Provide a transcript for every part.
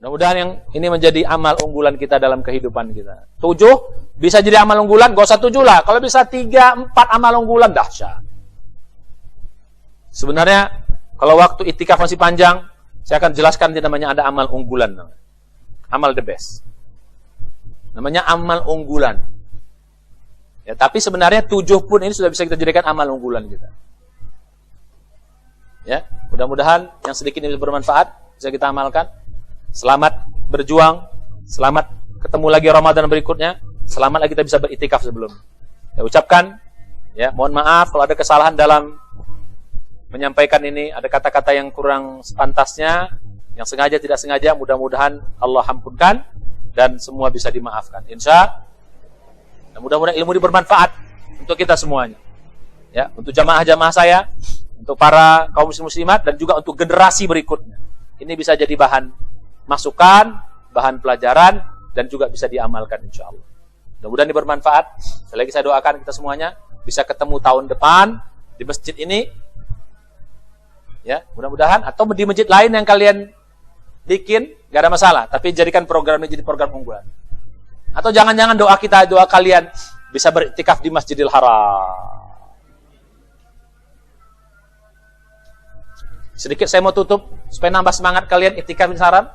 Mudah-mudahan yang ini menjadi amal unggulan kita dalam kehidupan kita. 7 bisa jadi amal unggulan, gak usah 7 lah. Kalau bisa 3, 4 amal unggulan, dahsyat. Sebenarnya, kalau waktu itikaf masih panjang, saya akan jelaskan namanya ada amal unggulan. Amal the best. Namanya amal unggulan. Ya, tapi sebenarnya 7 pun ini sudah bisa kita jadikan amal unggulan kita. Ya, mudah-mudahan yang sedikit ini bermanfaat, bisa kita amalkan. Selamat berjuang, selamat ketemu lagi Ramadan berikutnya, selamat lagi kita bisa beritikaf sebelum. Saya ucapkan, ya, mohon maaf kalau ada kesalahan dalam menyampaikan ini, ada kata-kata yang kurang sepantasnya, yang sengaja tidak sengaja, mudah-mudahan Allah ampunkan dan semua bisa dimaafkan. Insya Allah, mudah-mudahan ilmu ini bermanfaat untuk kita semuanya. Ya, untuk jamaah-jamaah saya, untuk para kaum muslimat dan juga untuk generasi berikutnya. Ini bisa jadi bahan masukan, bahan pelajaran, dan juga bisa diamalkan insya Allah. Mudah-mudahan ini bermanfaat. Sekali lagi saya doakan kita semuanya bisa ketemu tahun depan di masjid ini. Ya, mudah-mudahan, atau di masjid lain yang kalian bikin, gak ada masalah. Tapi jadikan program ini jadi program unggulan. Atau jangan-jangan doa kita, doa kalian bisa beriktikaf di Masjidil Haram. Sedikit saya mau tutup supaya nambah semangat kalian iktikaf di Haram.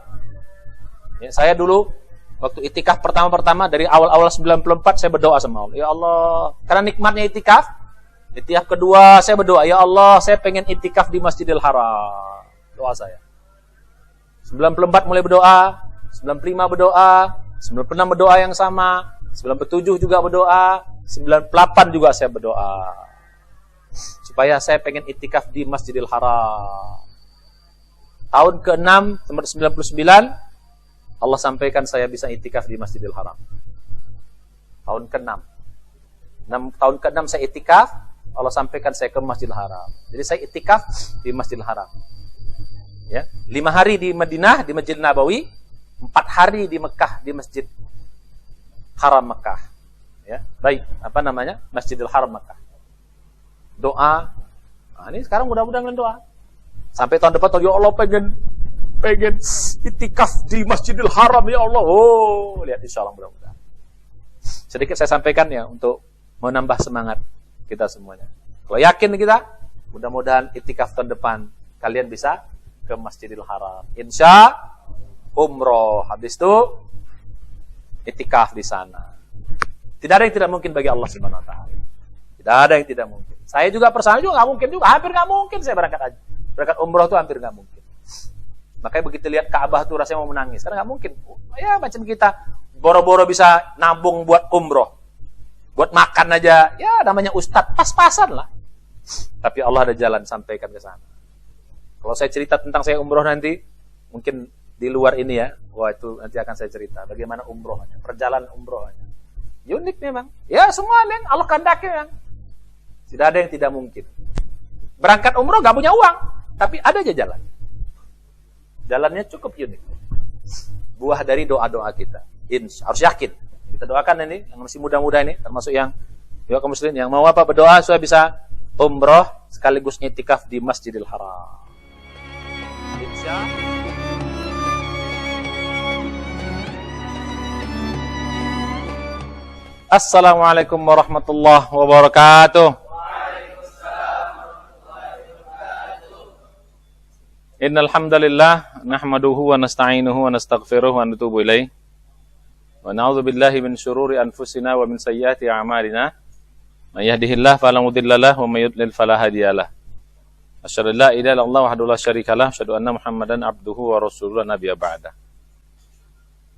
Ya, saya dulu waktu itikaf pertama-pertama dari awal-awal 94 saya berdoa sama Allah. Ya Allah, karena nikmatnya itikaf. Itikaf kedua saya berdoa, ya Allah, saya pengen itikaf di Masjidil Haram. Doa saya. 94 mulai berdoa, 95 berdoa, 96 berdoa yang sama, 97 juga berdoa, 98 juga saya berdoa. Supaya saya pengen itikaf di Masjidil Haram. Tahun ke-6, nomor 99, Allah sampaikan saya bisa itikaf di Masjidil Haram. Tahun ke-6. Tahun ke-6 saya itikaf, Allah sampaikan saya ke Masjidil Haram. Jadi saya itikaf di Masjidil Haram. Ya, 5 hari di Madinah, di Masjid Nabawi, 4 hari di Mekah, di Masjid Haram Mekah. Ya, baik, apa namanya? Masjidil Haram Mekah. Doa. Nah, ini sekarang mudah-mudahan doa. Sampai tahun depan, ya Allah pengen itikaf di Masjidil Haram ya Allah. Oh, lihat insyaallah mudah-mudahan. Sedikit saya sampaikan ya untuk menambah semangat kita semuanya. Kalau yakin kita, mudah-mudahan itikaf tahun depan kalian bisa ke Masjidil Haram. Insya umroh, habis itu itikaf di sana. Tidak ada yang tidak mungkin bagi Allah Subhanahu wa taala. Tidak ada yang tidak mungkin. Saya juga personal juga nggak mungkin juga, hampir nggak mungkin saya berangkat haji. Berangkat umroh itu hampir nggak mungkin. Makanya begitu lihat Ka'bah tuh rasanya mau menangis. Karena nggak mungkin. Ya macam kita boro-boro bisa nabung buat umroh, buat makan aja. Ya namanya ustadz, pas-pasan lah. Tapi Allah ada jalan sampaikan ke sana. Kalau saya cerita tentang saya umroh nanti, mungkin di luar ini ya. Wah itu nanti akan saya cerita. Bagaimana umrohnya, perjalanan umrohnya. Unik memang. Ya semua yang Allah kehendaki memang. Tidak ada yang tidak mungkin. Berangkat umroh nggak punya uang, tapi ada aja jalan. Jalannya cukup unik. Buah dari doa-doa kita. Harus yakin. Kita doakan ini yang masih muda-muda ini, termasuk yang juga kaum muslimin yang mau apa berdoa supaya bisa umroh sekaligus i'tikaf di Masjidil Haram. Insyaallah. Assalamualaikum warahmatullahi wabarakatuh. Innal hamdalillah nahmaduhu wa nasta'inuhu wa nastaghfiruhu wa natubu ilaih. Wa na'udzu billahi min syururi anfusina wa min sayyiati a'malina. May yahdihillahu fala mudilla lahu wa may yudlil fala hadiyalah. Asyhadu an la ilaha illallah wahdahu la syarikalah, asyhadu anna Muhammadan abduhu wa rasuluhu nabiyya ba'da.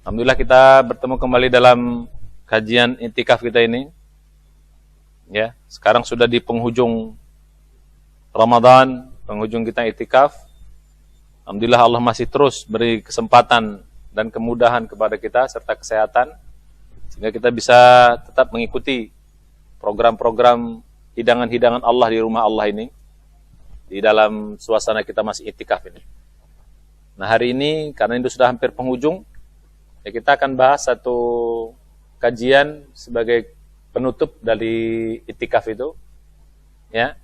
Alhamdulillah kita bertemu kembali dalam kajian i'tikaf kita ini. Ya, sekarang sudah di penghujung Ramadan, penghujung kita i'tikaf. Alhamdulillah Allah masih terus beri kesempatan dan kemudahan kepada kita serta kesehatan sehingga kita bisa tetap mengikuti program-program hidangan-hidangan Allah di rumah Allah ini di dalam suasana kita masih i'tikaf ini. Nah hari ini karena itu sudah hampir penghujung, ya kita akan bahas satu kajian sebagai penutup dari i'tikaf itu. Ya.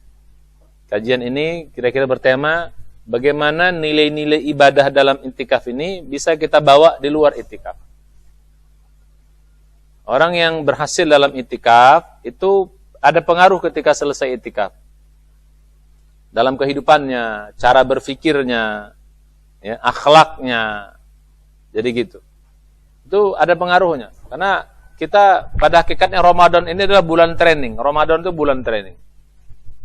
Kajian ini kira-kira bertema bagaimana nilai-nilai ibadah dalam iktikaf ini bisa kita bawa di luar iktikaf. Orang yang berhasil dalam iktikaf itu ada pengaruh ketika selesai iktikaf. Dalam kehidupannya, cara berfikirnya, ya, akhlaknya. Jadi gitu. Itu ada pengaruhnya. Karena kita pada hakikatnya Ramadan ini adalah bulan training. Ramadan itu bulan training.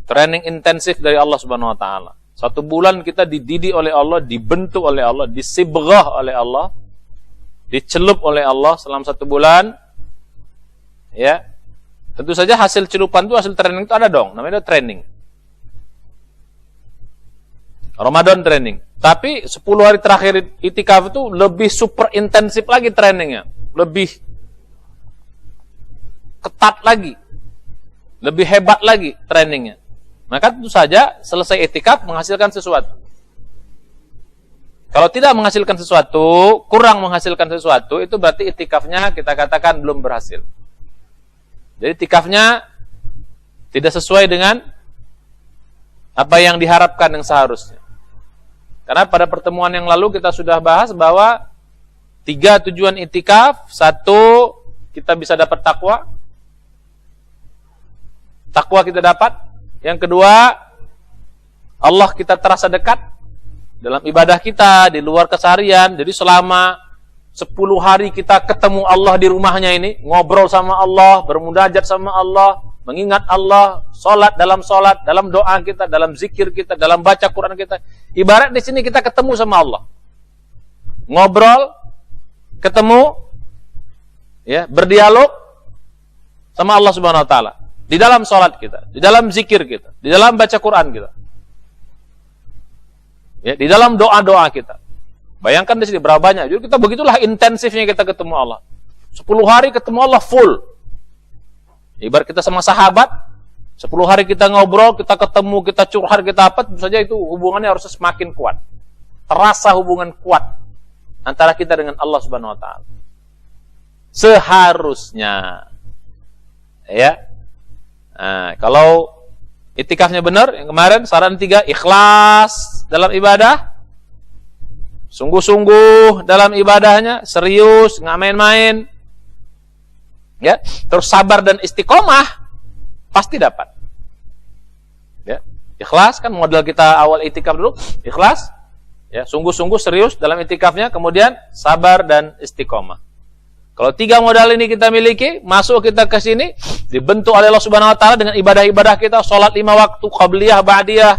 Training intensif dari Allah Subhanahu wa taala. Satu bulan kita dididik oleh Allah, dibentuk oleh Allah, disibghah oleh Allah, dicelup oleh Allah selama satu bulan. Ya, tentu saja hasil celupan itu, hasil training itu ada dong, namanya training. Ramadan training. Tapi 10 hari terakhir itikaf itu lebih super intensif lagi trainingnya, lebih ketat lagi, lebih hebat lagi trainingnya. Maka tentu saja selesai itikaf menghasilkan sesuatu. Kalau tidak menghasilkan sesuatu, kurang menghasilkan sesuatu, itu berarti itikafnya kita katakan belum berhasil. Jadi itikafnya tidak sesuai dengan apa yang diharapkan yang seharusnya. Karena pada pertemuan yang lalu kita sudah bahas bahwa 3 tujuan itikaf. 1, kita bisa dapat takwa. Takwa kita dapat. Yang kedua, Allah kita terasa dekat dalam ibadah kita, di luar keseharian. Jadi selama 10 hari kita ketemu Allah di rumahnya ini, ngobrol sama Allah, bermunajat sama Allah, mengingat Allah, sholat, dalam doa kita, dalam zikir kita, dalam baca Quran kita. Ibarat di sini kita ketemu sama Allah. Ngobrol, ketemu, ya, berdialog sama Allah Subhanahu wa taala. Di dalam sholat kita, di dalam zikir kita, di dalam baca Quran kita. Ya, di dalam doa-doa kita. Bayangkan di sini berapa banyak. Jadi kita begitulah intensifnya kita ketemu Allah. 10 hari ketemu Allah full. Ibarat kita sama sahabat, 10 hari kita ngobrol, kita ketemu, kita curhat, kita apa, tentu saja itu hubungannya harus semakin kuat. Terasa hubungan kuat antara kita dengan Allah Subhanahu wa taala. Seharusnya. Ya. Nah, kalau itikafnya benar, yang kemarin saran 3, ikhlas dalam ibadah. Sungguh-sungguh dalam ibadahnya, serius, nggak main-main. Ya, terus sabar dan istiqomah pasti dapat. Ya, ikhlas kan modal kita awal itikaf dulu, ikhlas. Ya, sungguh-sungguh serius dalam itikafnya, kemudian sabar dan istiqomah. Kalau 3 modal ini kita miliki, masuk kita ke sini, dibentuk oleh Allah Subhanahu wa taala dengan ibadah-ibadah kita, salat 5 waktu, qabliyah, ba'diyah,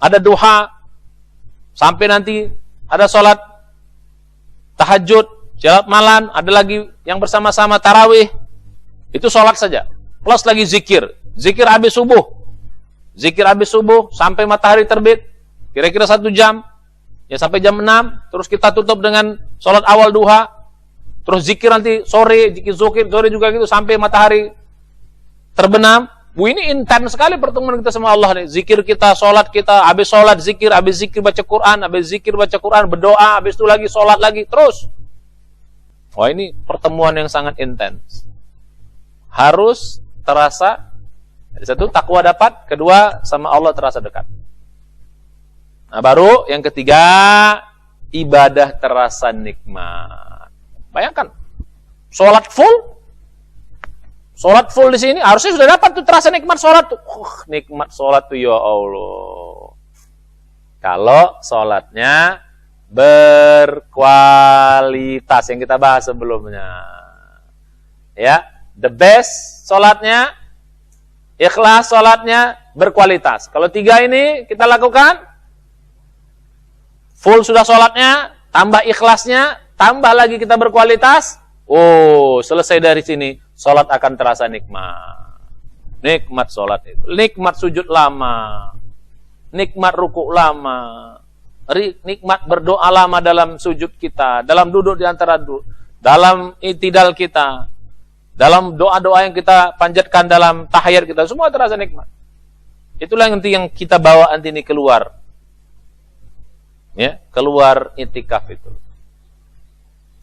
ada duha, sampai nanti ada sholat tahajud, sholat malam, ada lagi yang bersama-sama tarawih. Itu sholat saja. Plus lagi zikir. Zikir habis subuh. Zikir habis subuh sampai matahari terbit. Kira-kira 1 jam. Ya sampai jam 6. Terus kita tutup dengan sholat awal duha. Terus zikir nanti sore. Zikir sore juga gitu sampai matahari terbenam. Ini intens sekali pertemuan kita sama Allah nih. Zikir kita, sholat kita, habis zikir baca Quran, habis zikir baca Quran, berdoa, habis itu lagi sholat lagi, terus. Wah, ini pertemuan yang sangat intens. Harus terasa, jadi 1, takwa dapat, 2, sama Allah terasa dekat. Nah, baru yang 3, ibadah terasa nikmat. Bayangkan, sholat full di sini, harusnya sudah dapat tuh terasa nikmat sholat tuh. Nikmat sholat tuh ya Allah. Kalau sholatnya berkualitas yang kita bahas sebelumnya. Ya, the best sholatnya, ikhlas sholatnya, berkualitas. Kalau 3 ini kita lakukan, full sudah sholatnya, tambah ikhlasnya, tambah lagi kita berkualitas. Oh, selesai dari sini. Sholat akan terasa nikmat. Nikmat sholat itu. Nikmat sujud lama. Nikmat ruku lama. Nikmat berdoa lama dalam sujud kita. Dalam duduk di antara duduk. Dalam i'tidal kita. Dalam doa-doa yang kita panjatkan dalam tahiyat kita. Semua terasa nikmat. Itulah yang kita bawa nanti ini keluar. Ya, keluar itikaf itu.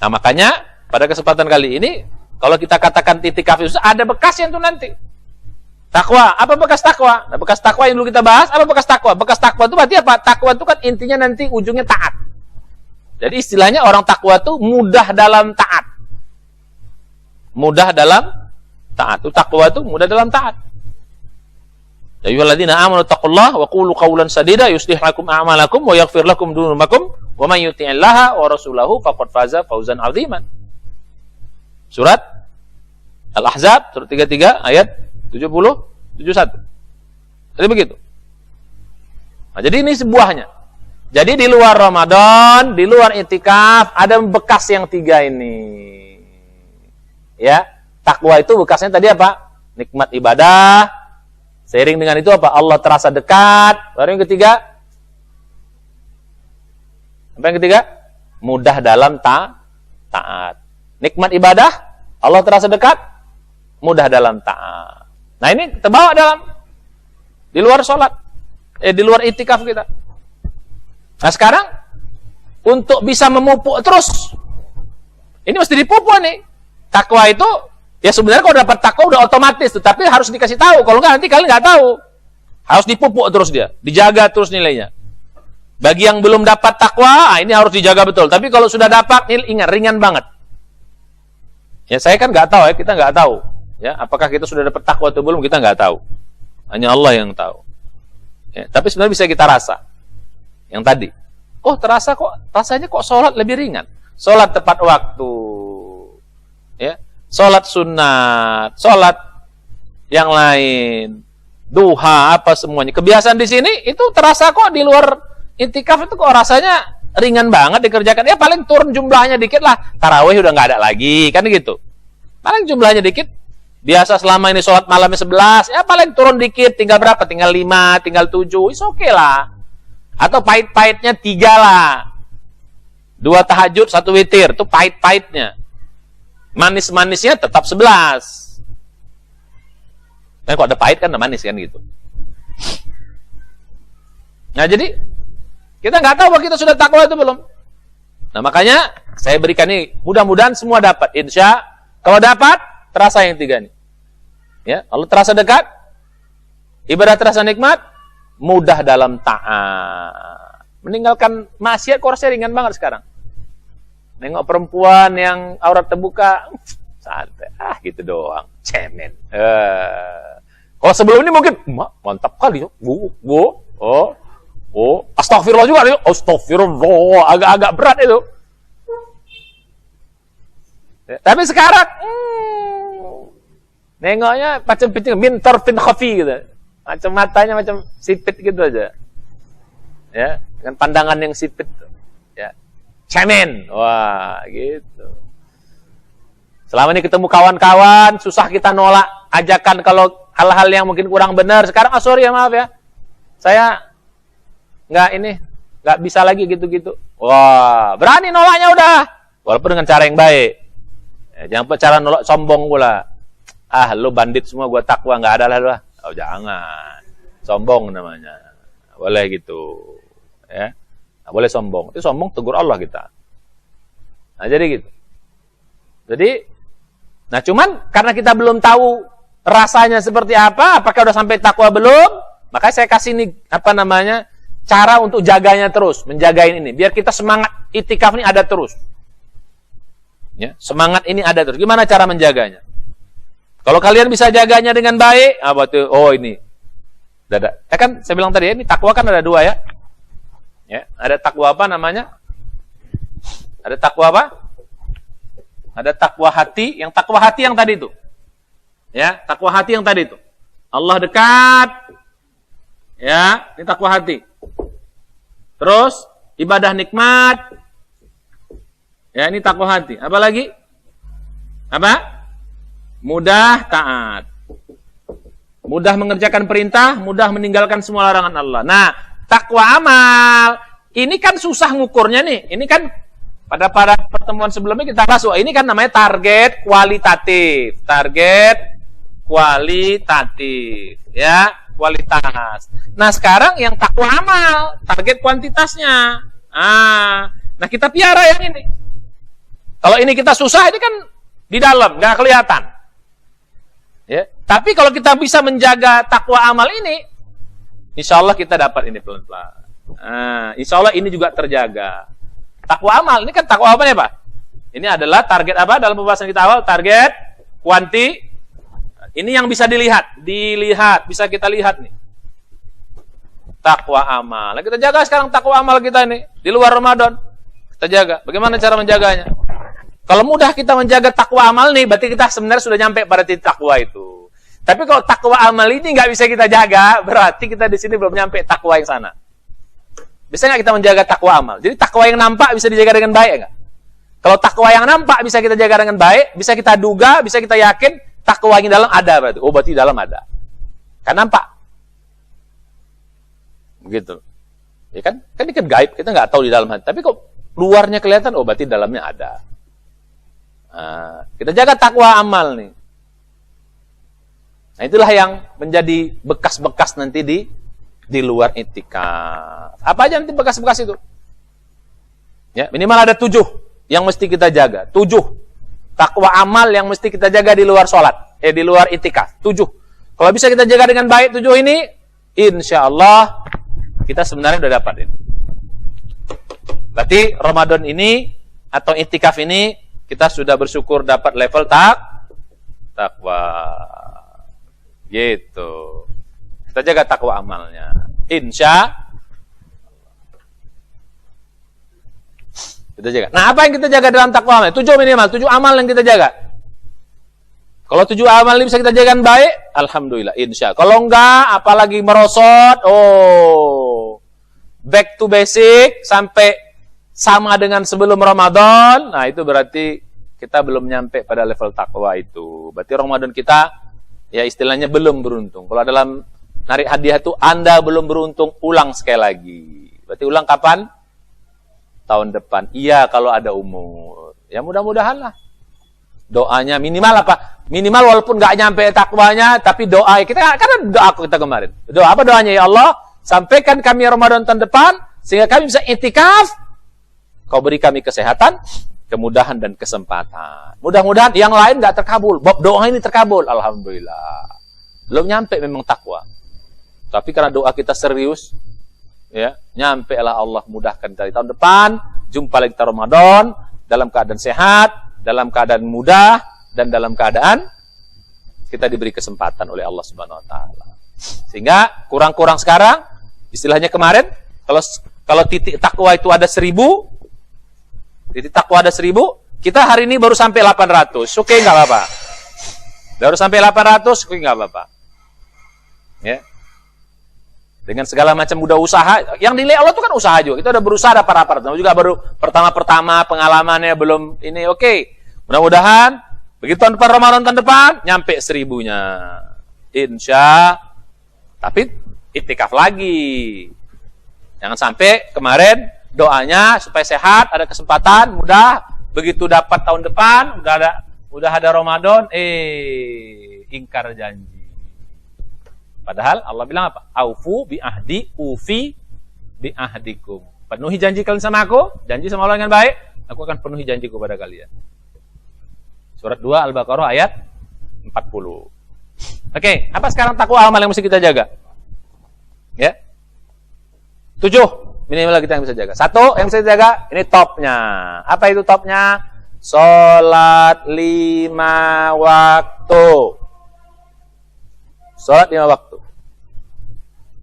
Nah, makanya pada kesempatan kali ini, kalau kita katakan itikaf itu ada bekasnya tuh nanti. Takwa, apa bekas takwa? Nah, bekas takwa yang dulu kita bahas, apa bekas takwa? Bekas takwa itu berarti apa? Takwa itu kan intinya nanti ujungnya taat. Jadi istilahnya orang takwa itu mudah dalam taat. Mudah dalam taat. Itu takwa itu mudah dalam taat. Ya ayyuhalladzina amanu taqullaha wa qulu qawlan sadida yuslih lakum a'malakum wa yaghfir lakum dzunubakum wa may yuti'illaha wa rasulahu faqad faza fawzan 'aziman. Surat Al-Ahzab surat 33 ayat 71. Jadi begitu. Nah, jadi ini sebuahnya. Jadi di luar Ramadan, di luar itikaf, ada bekas yang 3 ini. Ya, takwa itu bekasnya tadi apa? Nikmat ibadah. Seiring dengan itu apa? Allah terasa dekat. Baru yang ketiga? Apa yang ketiga? Mudah dalam taat. Nikmat ibadah, Allah terasa dekat, mudah dalam taat. Nah ini terbawa dalam di luar sholat, di luar itikaf kita. Nah sekarang untuk bisa memupuk terus, ini mesti dipupuk nih. Takwa itu ya sebenarnya kalau dapat takwa udah otomatis tuh, tapi harus dikasih tahu. Kalau nggak nanti kalian nggak tahu. Harus dipupuk terus dia, dijaga terus nilainya. Bagi yang belum dapat takwa, ini harus dijaga betul. Tapi kalau sudah dapat, ingat ringan banget. Ya saya kan nggak tahu ya, kita nggak tahu. Ya, apakah kita sudah dapat takwa atau belum, kita nggak tahu. Hanya Allah yang tahu. Ya, tapi sebenarnya bisa kita rasa. Yang tadi. Oh, terasa kok, rasanya kok sholat lebih ringan. Sholat tepat waktu. Ya, sholat sunat, sholat yang lain, duha, apa semuanya. Kebiasaan di sini, itu terasa kok di luar itikaf itu kok rasanya ringan banget dikerjakan. Ya paling turun jumlahnya dikit lah. Tarawih udah nggak ada lagi, kan gitu. Paling jumlahnya dikit. Biasa selama ini sholat malamnya 11, ya paling turun dikit, tinggal berapa? Tinggal 5, tinggal 7, is oke lah. Atau pahit-pahitnya 3 lah. 2 tahajud, 1 witir, itu pahit-pahitnya. Manis-manisnya tetap 11. Nah, kok ada pahit kan ada manis kan gitu. Nah jadi, kita nggak tahu bahwa kita sudah takwa itu belum. Nah makanya, saya berikan ini, mudah-mudahan semua dapat. Insya, kalau dapat, terasa yang 3 nih. Ya, Allah terasa dekat, ibadah terasa nikmat, mudah dalam taat. Meninggalkan maksiat kok rasanya ringan banget sekarang. Nengok perempuan yang aurat terbuka, santai, gitu doang, cemen. Kalau sebelum ini mungkin, mantap kali, astagfirullah juga, astagfirullah, agak-agak berat itu. Tapi sekarang, nengoknya macam piting min tarfin khafi gitu. Macam matanya macam sipit gitu aja. Ya, dengan pandangan yang sipit. Ya. Cemen. Wah, gitu. Selama ini ketemu kawan-kawan, susah kita nolak ajakan kalau hal-hal yang mungkin kurang benar. Sekarang sorry ya, maaf ya. Saya nggak bisa lagi gitu-gitu. Wah, berani nolaknya udah. Walaupun dengan cara yang baik. Ya, jangan cara nolak sombong pula. Lu bandit semua, gua takwa, nggak ada lah lu. Oh jangan, sombong namanya. Boleh gitu, ya. Nggak boleh sombong. Itu sombong tegur Allah kita. Nah jadi gitu. Jadi, nah cuman karena kita belum tahu rasanya seperti apa, apakah udah sampai takwa belum? Makanya saya kasih nih cara untuk jaganya terus, menjagain ini, biar kita semangat itikaf ini ada terus. Ya, semangat ini ada terus. Gimana cara menjaganya? Kalau kalian bisa jaganya dengan baik, apa tuh? Oh ini, ya kan saya bilang tadi ya, ini takwa kan ada 2 ya. Ya, ada takwa apa namanya? Ada takwa apa? Ada takwa hati. Yang takwa hati yang tadi itu, ya, takwa hati yang tadi itu. Allah dekat, ya, ini takwa hati. Terus ibadah nikmat, ya, ini takwa hati. Apa lagi? Apa? Mudah taat. Mudah mengerjakan perintah, mudah meninggalkan semua larangan Allah. Nah, takwa amal, ini kan susah ngukurnya nih. Ini kan pada pertemuan sebelumnya kita bahas, ini kan namanya target kualitatif. Target kualitatif, ya, kualitas. Nah, sekarang yang takwa amal, target kuantitasnya. Nah, kita piara yang ini. Kalau ini kita susah, ini kan di dalam, nggak kelihatan. Ya, Tapi kalau kita bisa menjaga takwa amal ini, insya Allah kita dapat ini pelan-pelan. Nah, insya Allah ini juga terjaga. Takwa amal, ini kan takwa apa ya Pak? Ini adalah target apa dalam pembahasan kita awal? Target, kuanti. Ini yang bisa dilihat, bisa kita lihat nih. Takwa amal. Nah, kita jaga sekarang takwa amal kita ini di luar Ramadan. Kita jaga. Bagaimana cara menjaganya? Kalau mudah kita menjaga takwa amal nih, berarti kita sebenarnya sudah nyampe pada titik takwa itu. Tapi kalau takwa amal ini nggak bisa kita jaga, berarti kita di sini belum nyampe takwa yang sana. Bisa nggak kita menjaga takwa amal? Jadi takwa yang nampak bisa dijaga dengan baik nggak? Kalau takwa yang nampak bisa kita jaga dengan baik, bisa kita duga, bisa kita yakin, takwa yang dalam ada berarti. Oh berarti dalam ada. Kan nampak. Begitu. Ya kan? Kan ini kan gaib, kita nggak tahu di dalam hati. Tapi kok luarnya kelihatan, oh berarti dalamnya ada. Nah, kita jaga takwa amal nih. Nah itulah yang menjadi bekas-bekas nanti di luar i'tikaf. Apa aja nanti bekas-bekas itu? Ya, minimal ada 7 yang mesti kita jaga. 7 takwa amal yang mesti kita jaga di luar sholat, di luar i'tikaf. 7. Kalau bisa kita jaga dengan baik 7 ini, insya Allah kita sebenarnya sudah dapat ini. Berarti Ramadan ini atau i'tikaf ini kita sudah bersyukur dapat level takwa. Gitu. Kita jaga takwa amalnya. Insya kita jaga. Nah, apa yang kita jaga dalam takwa amal? 7 minimal, 7 amal yang kita jaga. Kalau 7 amal ini bisa kita jaga dengan baik, alhamdulillah, insya. Kalau enggak, apalagi merosot, back to basic sampai sama dengan sebelum Ramadan. Nah, itu berarti kita belum nyampe pada level takwa itu. Berarti Ramadan kita ya istilahnya belum beruntung. Kalau dalam narik hadiah itu Anda belum beruntung, ulang sekali lagi. Berarti ulang kapan? Tahun depan. Iya kalau ada umur. Ya mudah-mudahan lah. Doanya minimal apa? Minimal walaupun nggak nyampe takwanya, tapi doa kita karena doa kita kemarin. Doa apa doanya? Ya Allah, sampaikan kami Ramadan tahun depan sehingga kami bisa i'tikaf. Kau beri kami kesehatan, kemudahan dan kesempatan. Mudah-mudahan yang lain nggak terkabul. Bob doa ini terkabul, alhamdulillah. Belum nyampe memang takwa. Tapi karena doa kita serius, ya, nyampe lah Allah mudahkan dari tahun depan, jumpa lagi kita Ramadan dalam keadaan sehat, dalam keadaan mudah, dan dalam keadaan kita diberi kesempatan oleh Allah Subhanahu Wa Taala. Sehingga kurang-kurang sekarang, istilahnya kemarin, kalau titik takwa itu ada 1000, titik takwa ada 1000, kita hari ini baru sampai 800, oke nggak apa-apa. Baru sampai 800, oke nggak apa-apa. Ya. Dengan segala macam udah usaha, yang dinilai Allah itu kan usaha juga. Kita udah berusaha dapat apa? Juga baru pertama-pertama pengalamannya belum ini oke. Mudah-mudahan begitu tahun depan Ramadan tahun depan nyampe 1000-nya. Insya. Tapi i'tikaf lagi. Jangan sampai kemarin doanya supaya sehat, ada kesempatan, mudah. Begitu dapat tahun depan, udah ada Ramadan, ingkar janji. Padahal Allah bilang apa? Aufu bi ahdi, ufi bi ahdikum. Penuhi janji kalian sama aku, janji sama Allah dengan baik, aku akan penuhi janjiku pada kalian. Surat 2 Al-Baqarah ayat 40. Oke, apa sekarang takwa amal yang mesti kita jaga? Ya. 7 minimal kita yang bisa jaga. 1 yang bisa jaga, ini topnya. Apa itu topnya? Sholat 5 waktu. Sholat 5 waktu.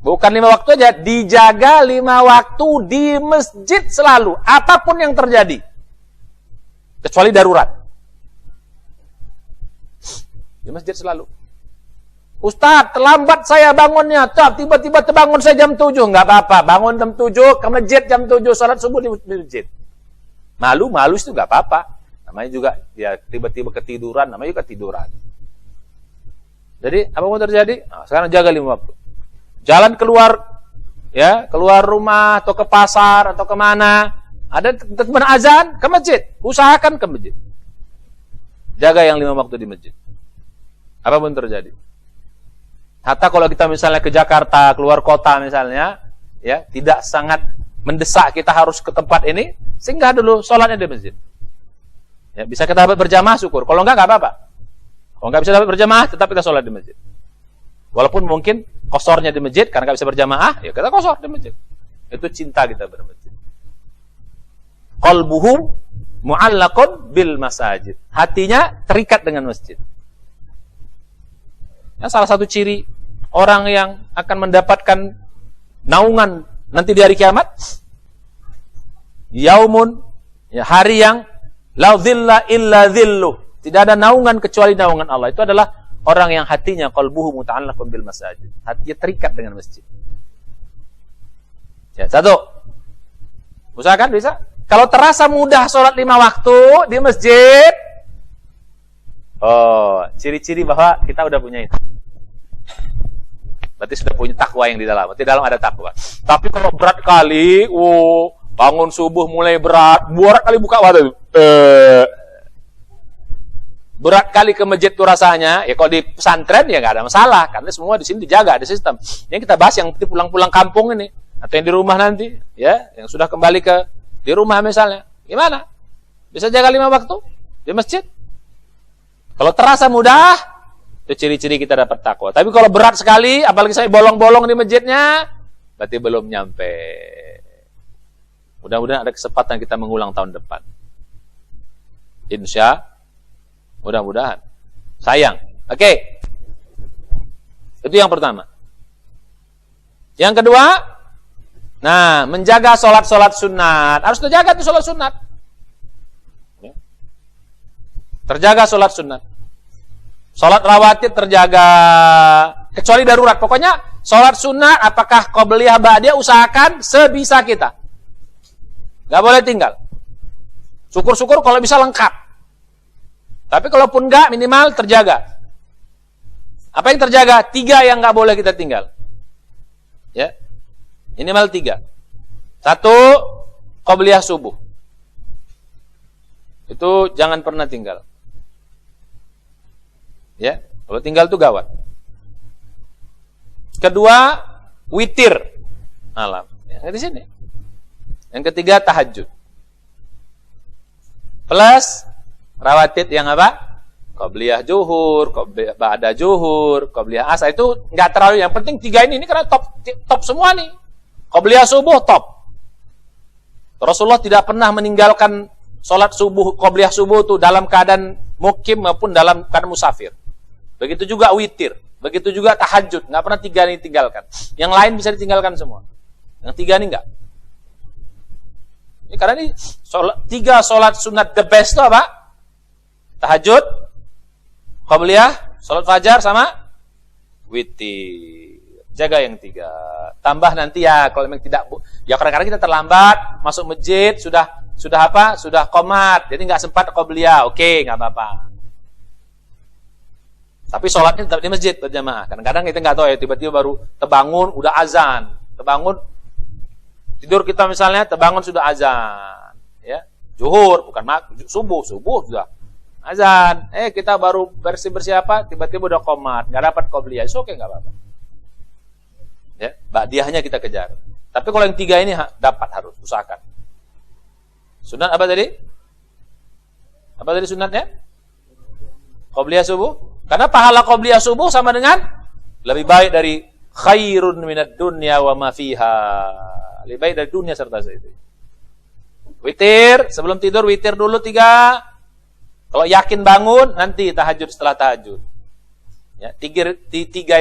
Bukan 5 waktu aja, dijaga 5 waktu di masjid selalu. Apapun yang terjadi. Kecuali darurat. Di masjid selalu. Ustaz, terlambat saya bangunnya. Tiba-tiba terbangun saya jam 7. Enggak apa-apa. Bangun jam 7, ke masjid jam 7. Sholat subuh di masjid. Malu itu enggak apa-apa. Namanya juga, ya tiba-tiba ketiduran. Namanya juga ketiduran. Jadi, apa mau terjadi? Nah, sekarang jaga 5 waktu. Jalan keluar, ya, keluar rumah, atau ke pasar, atau kemana. Ada teman azan, ke masjid. Usahakan ke masjid. Jaga yang 5 waktu di masjid. Apapun terjadi. Hatta kalau kita misalnya ke Jakarta, keluar kota misalnya, ya, tidak sangat mendesak kita harus ke tempat ini, singgah dulu sholatnya di masjid. Ya, bisa kita berjamaah syukur. Kalau enggak apa-apa. Kalau nggak bisa berjamaah, tetap kita sholat di masjid. Walaupun mungkin kosornya di masjid, karena nggak bisa berjamaah, ya kita kosor di masjid. Itu cinta kita bermasjid. Qalbuhu mu'allaqun bil masajid. Hatinya terikat dengan masjid. Ya, salah satu ciri orang yang akan mendapatkan naungan nanti di hari kiamat, yaumun, ya, hari yang la dhilla illa dhilluh. Tidak ada naungan kecuali naungan Allah. Itu adalah orang yang hatinya qalbuhu muta'allaqun bil masajid. Hatinya terikat dengan masjid. Ya, satu. Usahakan bisa. Kalau terasa mudah sholat 5 waktu di masjid, oh, ciri-ciri bahwa kita udah punya itu. Berarti sudah punya takwa yang di dalam. Berarti dalam ada takwa. Tapi kalau berat kali, bangun subuh mulai berat kali buka waktu. Berat kali ke masjid tuh rasanya. Ya kalau di pesantren ya nggak ada masalah, karena semua di sini dijaga, ada sistem. Yang kita bahas yang pulang-pulang kampung ini, atau yang di rumah nanti, ya, yang sudah kembali ke di rumah misalnya, gimana? Bisa jaga 5 waktu di masjid? Kalau terasa mudah, itu ciri-ciri kita dapat takwa. Tapi kalau berat sekali, apalagi saya bolong-bolong di masjidnya, berarti belum nyampe. Mudah-mudahan ada kesempatan kita mengulang tahun depan. Mudah-mudahan. Sayang. Oke. Itu yang pertama. Yang kedua, nah, menjaga sholat-sholat sunat. Harus terjaga tuh sholat sunat. Ya. Terjaga sholat sunat. Sholat rawatib terjaga. Kecuali darurat. Pokoknya sholat sunat, apakah qobliyah ba'diyah, usahakan sebisa kita. Gak boleh tinggal. Syukur-syukur kalau bisa lengkap. Tapi kalaupun enggak, minimal terjaga. Apa yang terjaga? 3 yang enggak boleh kita tinggal. Ya. Minimal 3. 1, qobliyah subuh. Itu jangan pernah tinggal. Ya, kalau tinggal itu gawat. Kedua, witir malam. Yang di sini. Yang ketiga, tahajud. Plus rawatib yang apa? Qobliyah zuhur, qobliyah ba'da zuhur, qobliyah asar. Itu enggak terlalu, yang penting 3 ini karena top semua nih. Qobliyah subuh top. Rasulullah tidak pernah meninggalkan sholat subuh, qobliyah subuh itu dalam keadaan mukim maupun dalam keadaan musafir. Begitu juga witir, begitu juga tahajud, enggak pernah 3 ini tinggalkan. Yang lain bisa ditinggalkan semua. Yang 3 ini enggak. Ini karena ini 3 sholat sunat the best itu apa? Tahajud, qobliyah, sholat fajar sama witir. Jaga yang 3. Tambah nanti ya kalau memang tidak, ya kadang-kadang kita terlambat masuk masjid, sudah apa? Sudah qomat, jadi nggak sempat qobliyah. Oke, nggak apa-apa. Tapi sholatnya tetap di masjid berjamaah. Kadang-kadang kita nggak tahu ya, tiba-tiba baru terbangun udah azan, terbangun tidur kita misalnya, terbangun sudah azan, ya zuhur bukan subuh sudah azan, kita baru bersih-bersih apa, tiba-tiba udah qomat, nggak dapat qobliyah, oke, nggak apa-apa. Ya, ba'diyahnya kita kejar. Tapi kalau yang 3 ini dapat, harus usahakan. Sunat apa tadi? Apa tadi sunatnya? Qobliyah subuh. Karena pahala qobliyah subuh sama dengan lebih baik dari khairun minad dunya wa ma fiha. Lebih baik dari dunia serta itu. Witir, sebelum tidur witir dulu 3. Kalau yakin bangun, nanti tahajud setelah tahajud. Ya, 3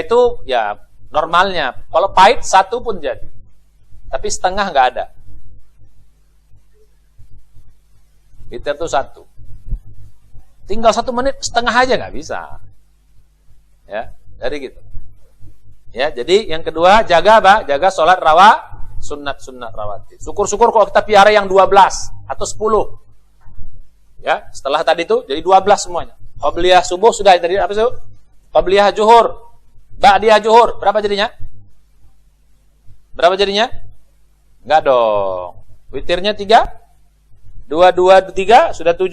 itu ya normalnya. Kalau pahit 1 pun jadi. Tapi setengah nggak ada. Witir itu 1. Tinggal 1 menit, setengah aja nggak bisa. Ya, dari gitu. Ya, jadi yang kedua jaga apa? Jaga sholat sunat rawatib. Syukur-syukur kalau kita piara yang 12 atau 10. Ya, setelah tadi itu jadi 12 semuanya. Qobliyah subuh sudah tadi apa sih? Qobliyah zuhur, ba'diyah zuhur, berapa jadinya? Berapa jadinya? Enggak dong. Witirnya 3. 2 2 3 sudah 7.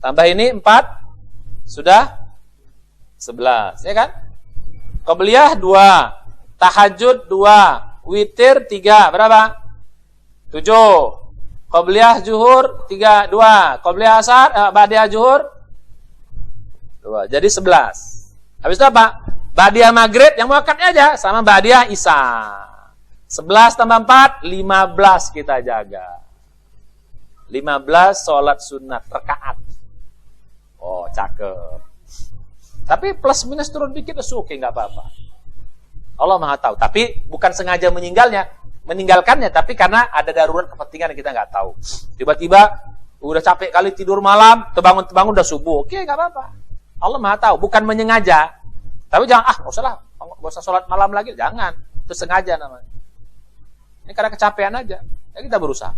Tambah ini 4 sudah 11, ya kan? Qobliyah 2, tahajud 2, witir 3, berapa? 7. Qobliyah zuhur 2, qobliyah asar, ba'diyah zuhur 2. Jadi 11. Habis itu apa? Ba'diyah maghrib yang muakkadnya aja sama ba'diyah isya. 11 tambah 4, 15 kita jaga. 15 sholat sunat rakaat. Oh, cakep. Tapi plus minus turun dikit oke, nggak apa-apa. Allah Maha tahu. Tapi bukan sengaja meninggalkannya, tapi karena ada darurat kepentingan yang kita nggak tahu. Tiba-tiba udah capek kali tidur malam, terbangun udah subuh. Oke, nggak apa-apa. Allah Maha tahu, bukan menyengaja. Tapi jangan, nggak usah sholat malam lagi. Jangan, itu sengaja namanya. Ini karena kecapean aja. Ya kita berusaha.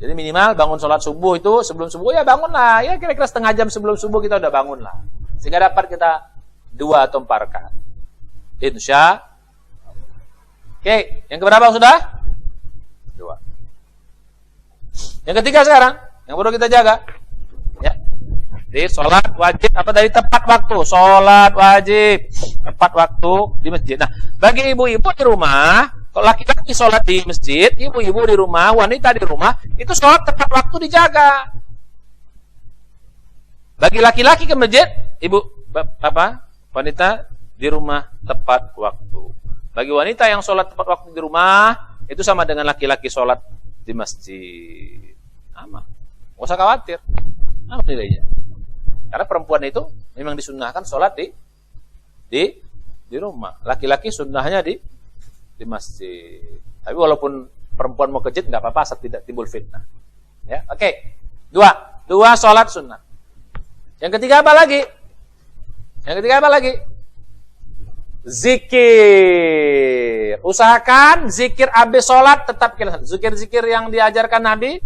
Jadi minimal bangun sholat subuh itu, sebelum subuh ya bangunlah. Ya kira-kira setengah jam sebelum subuh kita udah bangunlah. Sehingga dapat kita 2 atau 4 rakaat. Insya. Oke, yang keberapa sudah? 2. Yang ketiga sekarang, yang perlu kita jaga. Ya. Jadi sholat wajib apa dari tepat waktu? Sholat wajib tepat waktu di masjid. Nah, bagi ibu-ibu di rumah, kalau laki-laki sholat di masjid, ibu-ibu di rumah, wanita di rumah, itu sholat tepat waktu dijaga. Bagi laki-laki ke masjid, wanita di rumah tepat waktu. Bagi wanita yang sholat tepat waktu di rumah, itu sama dengan laki-laki sholat di masjid. Aman. Nggak usah khawatir. Apa nilainya? Karena perempuan itu memang disunnahkan sholat di rumah. Laki-laki sunnahnya di masjid. Tapi walaupun perempuan mau ke masjid nggak apa-apa asal tidak timbul fitnah. Ya, oke. 2 sholat sunnah. Yang ketiga apa lagi? Zikir. Usahakan zikir habis sholat tetap kita. Zikir-zikir yang diajarkan Nabi.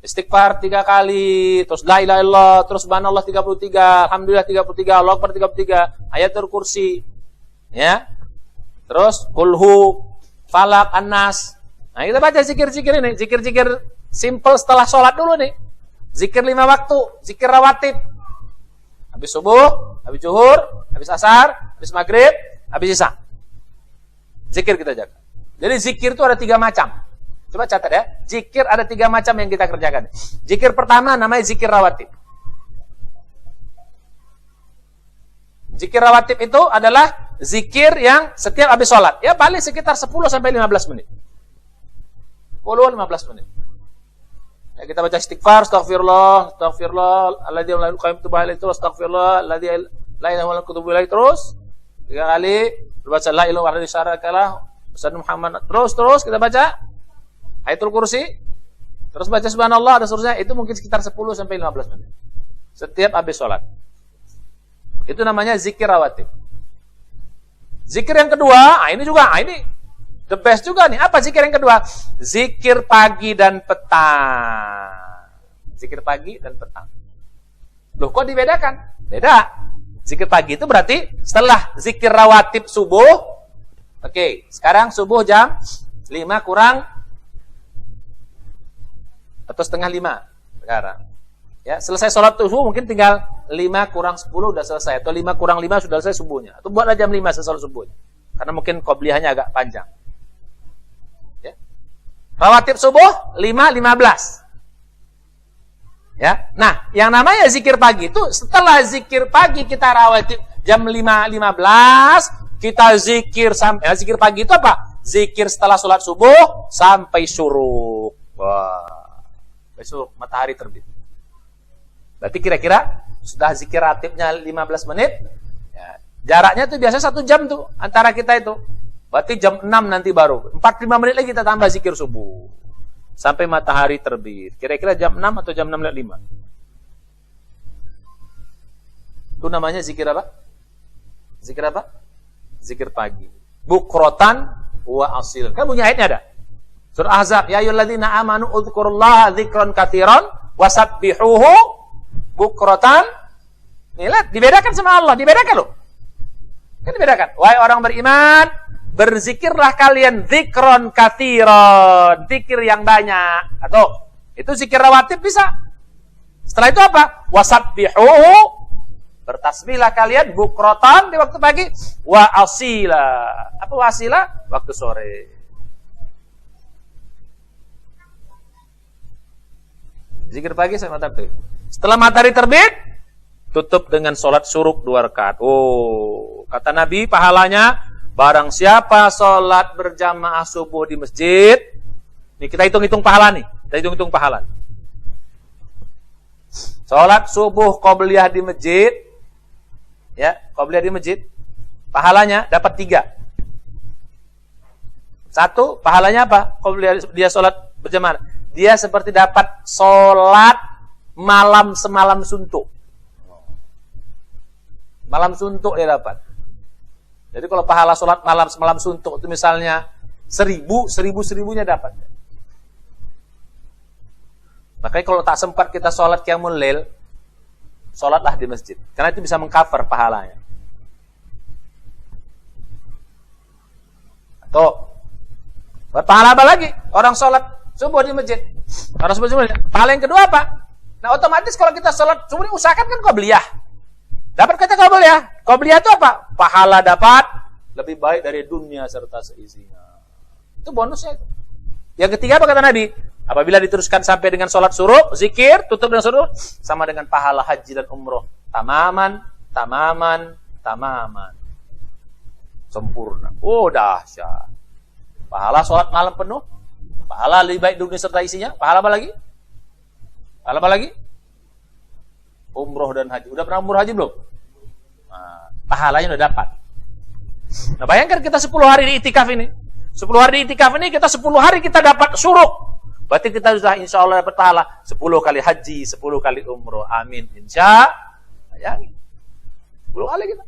Istighfar 3 kali, terus la ilaha illallah, terus subhanallah 33, alhamdulillah 33, Allahu akbar 33, ayatul kursi. Ya. Terus kulhu, falak, annas. Nah, kita baca zikir-zikir ini, zikir-zikir simple setelah sholat dulu nih. Zikir 5 waktu, zikir rawatib. Habis subuh, habis zuhur, habis asar, habis maghrib, habis isya. Zikir kita jaga. Jadi zikir itu ada 3 macam. Coba catat ya. Zikir ada 3 macam yang kita kerjakan. Zikir pertama namanya zikir rawatib. Zikir rawatib itu adalah zikir yang setiap habis sholat. Ya paling sekitar 10 sampai 15 menit. 10-15 menit. Ya, kita baca istighfar, astaghfirullah, alladzi la ilaha illa astaghfirullah, alladzi la ilaha illa terus 3 kali, baca la ilaha illallah, Muhammad, terus kita baca ayatul kursi, terus baca subhanallah dan seterusnya. Itu mungkin sekitar 10 sampai 15 menit. Setiap habis sholat. Itu namanya zikir rawatib. Zikir yang kedua, ini the best juga nih. Apa zikir yang kedua? Zikir pagi dan petang. Zikir pagi dan petang. Loh, kok dibedakan? Beda. Zikir pagi itu berarti setelah zikir rawatib subuh. Oke, sekarang subuh jam 5 kurang atau setengah 5 sekarang. Ya, selesai sholat subuh mungkin tinggal 5 kurang 10 udah selesai, atau 5 kurang 5 sudah selesai subuhnya. Atau buatlah jam 5 selesai subuhnya. Karena mungkin qobliyahnya agak panjang. Ya. Rawatib subuh 5.15. Ya. Nah, yang namanya zikir pagi itu setelah zikir pagi kita rawatib jam 5.15, kita zikir sampai zikir pagi itu apa? Zikir setelah sholat subuh sampai syuruk. Wah. Besok matahari terbit. Berarti kira-kira sudah zikir ratibnya 15 menit. Ya, jaraknya tuh biasanya 1 jam tuh antara kita itu. Berarti jam 6 nanti baru. 45 menit lagi kita tambah zikir subuh. Sampai matahari terbit. Kira-kira jam 6 atau jam 6.05. Itu namanya zikir apa? Zikir apa? Zikir pagi. Bukrotan wa asil. Kan punya ayatnya ada. Surah Ahzab, ya ayyuhalladzina amanu udzukurullaha dzikran katsiran wasabbihuhu bukratan. Nih, lihat, dibedakan sama Allah, dibedakan loh. Kan dibedakan. Wahai orang beriman, berzikirlah kalian dzikran katsiran, zikir yang banyak. Atau itu zikir rawatib bisa. Setelah itu apa? Wasabbihuhu, bertasbihlah kalian bukratan di waktu pagi, wa asila. Apa wa asila? Waktu sore. Zikir pagi sama matahari. Setelah matahari terbit, tutup dengan sholat syuruk 2 rakaat. Oh, kata Nabi pahalanya, barang siapa sholat berjamaah subuh di masjid, nih kita hitung-hitung pahala nih, kita hitung-hitung pahala. Sholat subuh qobliyah di masjid, ya, qobliyah di masjid, pahalanya dapat 3. 1, pahalanya apa? Qobliyah dia sholat berjamaah, dia seperti dapat sholat malam semalam suntuk. Malam suntuk dia dapat. Jadi kalau pahala sholat malam semalam suntuk itu misalnya 1000-1000-1000-nya dapat. Makanya kalau tak sempat kita sholat qiyamul lail, sholatlah di masjid. Karena itu bisa mengcover pahalanya. Atau berpahala apa lagi? Orang sholat subuh di masjid. Orang subuh di masjid. Pahala yang kedua apa? Nah otomatis kalau kita sholat subuh usahakan kan qobliyah. Dapat kata qobliyah. Qobliyah itu apa? Pahala dapat lebih baik dari dunia serta seisinya. Itu bonusnya itu. Yang ketiga apa kata Nabi? Apabila diteruskan sampai dengan sholat syuruk, zikir, tutup dengan syuruk, sama dengan pahala haji dan umroh. Tamaman. Sempurna. Oh dahsyat. Pahala sholat malam penuh. Pahala lebih baik dunia serta isinya. Pahala apa lagi? Pahala apa lagi? Umroh dan haji. Udah pernah umroh haji belum? Nah, pahalanya udah dapat. Nah bayangkan kita 10 hari di itikaf ini. 10 hari di itikaf ini kita 10 hari kita dapat syuruk. Berarti kita sudah insya Allah dapat pahala 10 kali haji, 10 kali umroh. Amin. Insya Allah. 10 kali kita.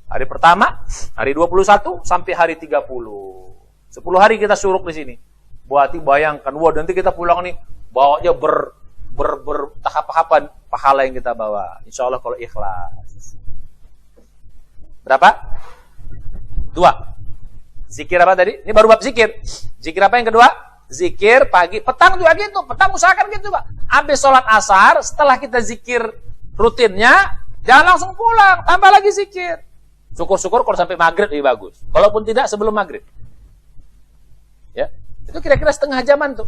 Hari pertama, hari 21 sampai hari 30. 10 hari kita syuruk di sini. Berarti bayangkan, wah nanti kita pulang nih, bawanya bertahap-tahapan pahala yang kita bawa. Insya Allah kalau ikhlas. Berapa? 2. Zikir apa tadi? Ini baru bab zikir. Zikir apa yang kedua? Zikir pagi, petang juga gitu. Petang usahakan gitu Pak. Habis sholat asar, setelah kita zikir rutinnya, jangan langsung pulang, tambah lagi zikir. Syukur-syukur kalau sampai maghrib lebih bagus. Kalaupun tidak sebelum maghrib. Ya, itu kira-kira setengah jaman tuh.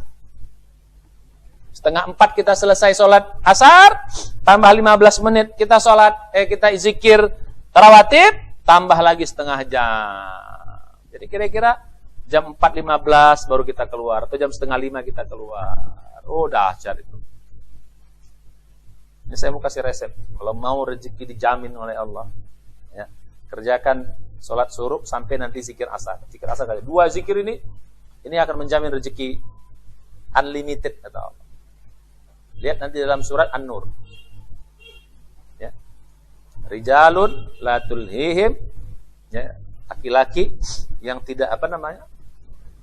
3:30 kita selesai sholat asar, tambah 15 menit kita sholat, kita zikir tarawatib, tambah lagi setengah jam. Jadi kira-kira jam 4.15 baru kita keluar, atau jam 4:30 kita keluar. Oh dahsyat itu. Ini saya mau kasih resep. Kalau mau rezeki dijamin oleh Allah, ya, kerjakan sholat syuruk sampai nanti zikir asar. Zikir asar kali 2 zikir ini akan menjamin rezeki unlimited kata Allah. Lihat nanti dalam surat An-Nur. Ya. Rijalun la tulhihim, ya, laki-laki yang tidak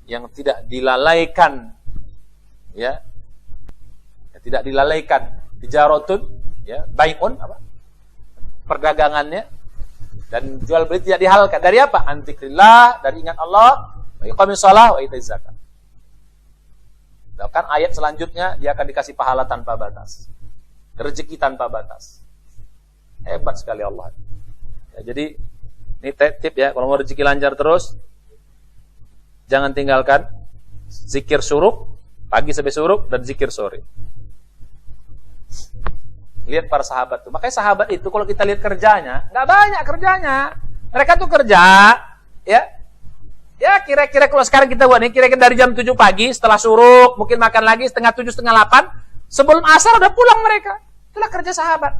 yang tidak dilalaikan, ya, tidak dilalaikan tijaratun, ya, bai'un apa? Perdagangannya dan jual beli tidak dihalalkan. Dari apa? An dzikrillah, dari ingat Allah, wa iqamis shalah wa itaiz zakat. Bahkan ayat selanjutnya dia akan dikasih pahala tanpa batas. Rezeki tanpa batas. Hebat sekali Allah. Ya, jadi ini tip ya, kalau mau rezeki lancar terus, jangan tinggalkan zikir syuruk, pagi sampai syuruk, dan zikir sore. Lihat para sahabat tuh. Makanya sahabat itu kalau kita lihat kerjanya, nggak banyak kerjanya. Mereka tuh kerja, ya kira-kira kalau sekarang kita buat nih, kira-kira dari jam 7 pagi, setelah syuruk, mungkin makan lagi, 7:30, 7:30, sebelum asar udah pulang mereka. Itulah kerja sahabat.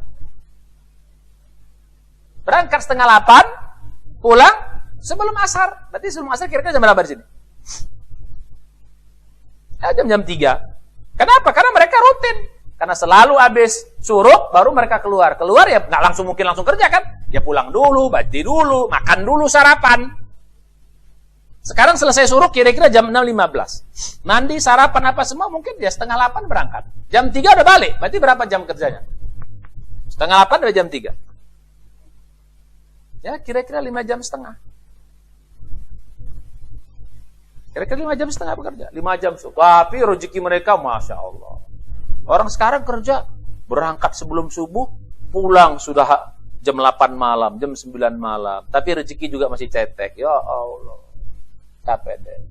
Berangkat 7:30, pulang sebelum asar. Berarti sebelum asar kira-kira jam berapa di sini? Ya, jam 3. Kenapa? Karena mereka rutin. Karena selalu habis syuruk baru mereka keluar. Keluar ya nggak mungkin langsung kerja kan? Ya pulang dulu, mandi dulu, makan dulu, sarapan. Sekarang selesai syuruk kira-kira jam 6.15. Mandi, sarapan apa semua mungkin dia 7:30 berangkat. Jam 3 udah balik. Berarti berapa jam kerjanya? 7:30 dari jam 3. Ya kira-kira 5,5 jam. Kira-kira 5,5 jam bekerja. 5 jam. Tapi rezeki mereka Masya Allah. Orang sekarang kerja, berangkat sebelum subuh, pulang sudah jam 8 malam, jam 9 malam. Tapi rezeki juga masih cetek. Ya Allah. Capek deh.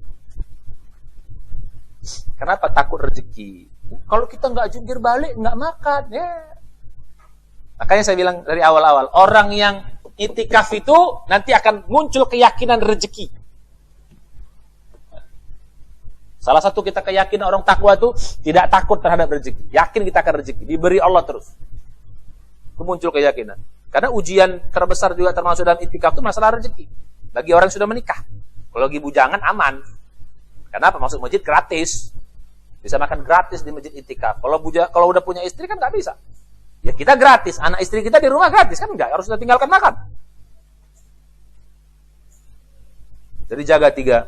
Kenapa takut rezeki? Kalau kita nggak jungkir balik, nggak makan. Ya. Makanya saya bilang dari awal-awal, orang yang itikaf itu nanti akan muncul keyakinan rezeki. Salah satu kita keyakinan orang takwa itu tidak takut terhadap rezeki. Yakin kita akan rezeki, diberi Allah terus. Itu muncul keyakinan. Karena ujian terbesar juga termasuk dalam itikaf itu masalah rezeki. Bagi orang yang sudah menikah. Kalau lagi bujangan aman. Kenapa? Masuk masjid gratis. Bisa makan gratis di masjid itikaf. Kalau udah punya istri kan nggak bisa. Ya kita gratis, anak istri kita di rumah gratis kan enggak, harus kita tinggalkan makan. Jadi jaga 3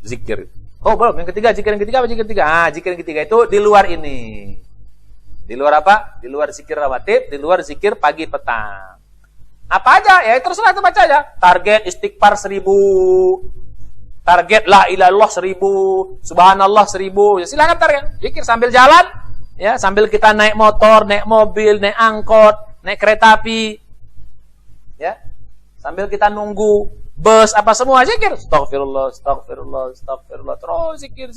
zikir. Oh belum, yang ketiga, zikir yang ketiga apa zikir ketiga? Zikir yang ketiga itu di luar ini. Di luar apa? Di luar zikir rawatib, di luar zikir pagi petang. Apa aja? Ya terserah itu baca aja. Target istighfar 1000. Target la ilaha illallah 1000. Subhanallah 1000. Ya silakan target. Zikir sambil jalan. Ya, sambil kita naik motor, naik mobil, naik angkot, naik kereta api. Ya. Sambil kita nunggu bus apa semua zikir. Astagfirullah, astagfirullah, astagfirullah. Terus zikir.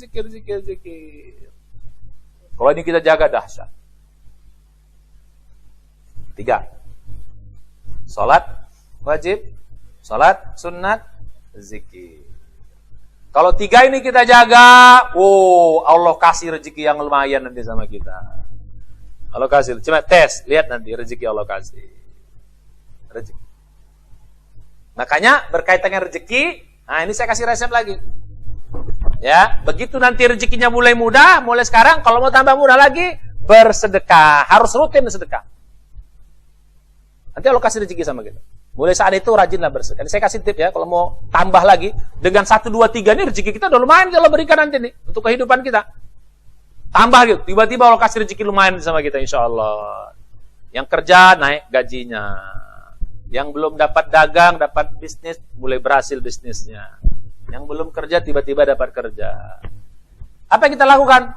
Kalau ini kita jaga dahsyat. 3. Salat wajib, salat sunat, zikir. Kalau 3 ini kita jaga, Allah kasih rezeki yang lumayan nanti sama kita. Allah kasih, cuma tes, lihat nanti rezeki Allah kasih. Rezeki. Makanya berkaitan dengan rezeki, ini saya kasih resep lagi. Ya, begitu nanti rezekinya mulai mudah, mulai sekarang kalau mau tambah mudah lagi, bersedekah, harus rutin sedekah. Nanti Allah kasih rezeki sama kita. Mulai saat itu rajinlah bersedekah. Saya kasih tip ya, kalau mau tambah lagi dengan 1, 2, 3 ini rezeki kita udah lumayan Allah berikan nanti nih untuk kehidupan kita. Tambah gitu, tiba-tiba Allah kasih rezeki lumayan sama kita insyaallah. Yang kerja naik gajinya. Yang belum dapat dagang, dapat bisnis, mulai berhasil bisnisnya. Yang belum kerja tiba-tiba dapat kerja. Apa yang kita lakukan?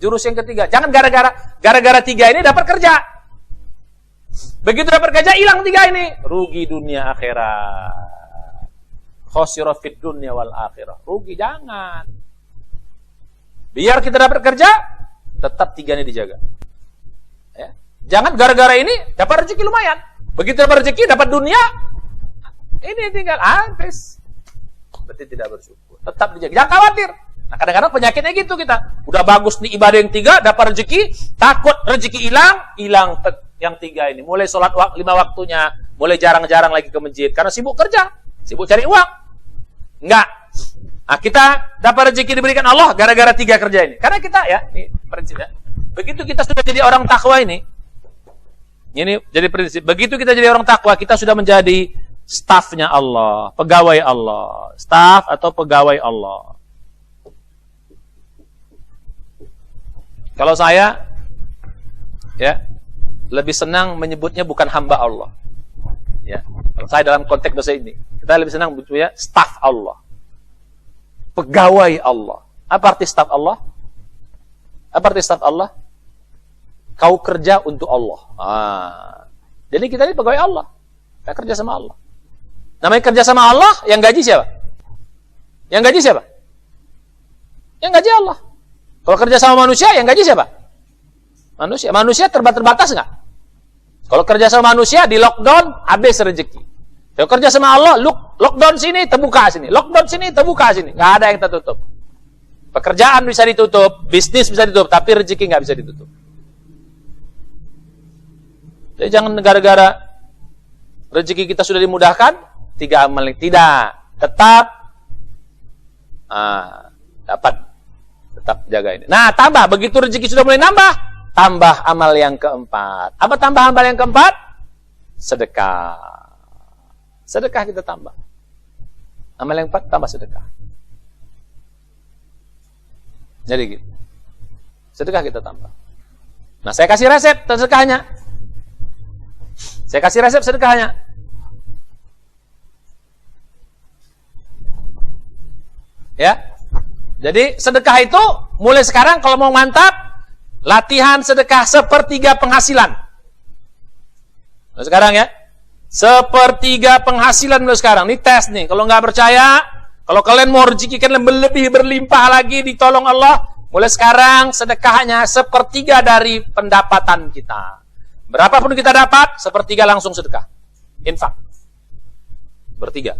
Jurus yang ketiga, jangan gara-gara 3 ini dapat kerja. Begitu dapat kerja hilang 3 ini, rugi dunia akhirat. Khosira fid dunya wal akhirah. Rugi jangan. Biar kita dapat kerja, tetap 3 ini dijaga. Ya. Jangan gara-gara ini dapat rezeki lumayan. Begitu dapat rezeki, dapat dunia, ini tinggal habis. Berarti tidak bersyukur. Tetap dijaga. Jangan khawatir. Nah, kadang-kadang penyakitnya gitu kita. Udah bagus nih ibadah yang 3, dapat rezeki, takut rezeki hilang yang 3 ini. Mulai sholat 5 waktunya, mulai jarang-jarang lagi ke masjid. Karena sibuk kerja, sibuk cari uang. Enggak. Nah, kita dapat rezeki diberikan Allah gara-gara 3 kerja ini. Karena kita ya, ini prinsip ya. Begitu kita sudah jadi orang takwa ini jadi prinsip. Begitu kita jadi orang takwa, kita sudah menjadi stafnya Allah, pegawai Allah. Staf atau pegawai Allah. Kalau saya ya lebih senang menyebutnya bukan hamba Allah. Ya. Kalau saya dalam konteks dosa ini, kita lebih senang menyebutnya staf Allah. Pegawai Allah. Apa arti staf Allah? Apa arti staf Allah? Kau kerja untuk Allah. Jadi kita ini pegawai Allah. Kita kerja sama Allah. Namanya kerja sama Allah, yang gaji siapa? Yang gaji siapa? Yang gaji Allah. Kalau kerja sama manusia, yang gaji siapa? Manusia. Manusia terbatas nggak? Kalau kerja sama manusia, di lockdown, habis rezeki. Kalau kerja sama Allah, lockdown sini, terbuka sini. Lockdown sini, terbuka sini. Nggak ada yang tertutup. Pekerjaan bisa ditutup, bisnis bisa ditutup, tapi rezeki nggak bisa ditutup. Jadi jangan gara-gara rezeki kita sudah dimudahkan, 3 amal ini. Tidak. Tetap tetap jaga ini. Nah, tambah. Begitu rezeki sudah mulai nambah, tambah amal yang keempat. Apa tambah amal yang keempat? Sedekah. Sedekah kita tambah. Amal yang keempat tambah sedekah. Jadi gitu. Sedekah kita tambah. Nah, saya kasih resep sedekahnya. Saya kasih resep sedekahnya. Ya. Jadi sedekah itu mulai sekarang kalau mau mantap, latihan sedekah 1/3 penghasilan. Mulai sekarang ya. 1/3 penghasilan mulai sekarang. Ini tes nih. Kalau nggak percaya, kalau kalian mau rezeki kalian lebih berlimpah lagi ditolong Allah, mulai sekarang sedekahnya 1/3 dari pendapatan kita. Berapapun kita dapat, sepertiga langsung sedekah. Infak. Sepertiga.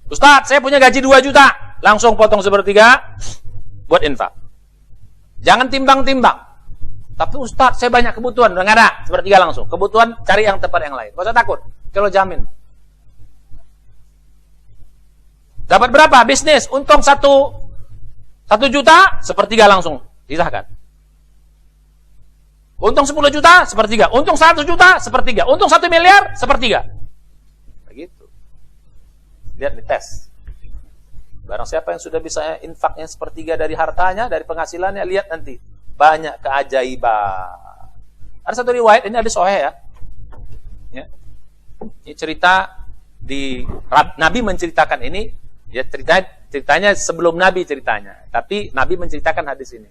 Ustaz, saya punya gaji 2 juta. Langsung potong sepertiga buat infak. Jangan timbang-timbang. Tapi Ustaz, saya banyak kebutuhan. Udah nggak ada. Sepertiga langsung. Kebutuhan, cari yang tepat yang lain. Gak usah takut. Kalau jamin. Dapat berapa? Bisnis. Untung 1 juta, sepertiga langsung. Sisahkan. Untung 10 juta, sepertiga. Untung 100 juta, sepertiga. Untung 1 miliar, sepertiga. Begitu. Lihat di tes. Barang siapa yang sudah bisa infaknya sepertiga dari hartanya, dari penghasilannya, lihat nanti. Banyak keajaiban. Ada satu riwayat, ini ada sahih ya. Ini cerita di Nabi menceritakan ini, ya ceritanya sebelum Nabi ceritanya. Tapi Nabi menceritakan hadis ini.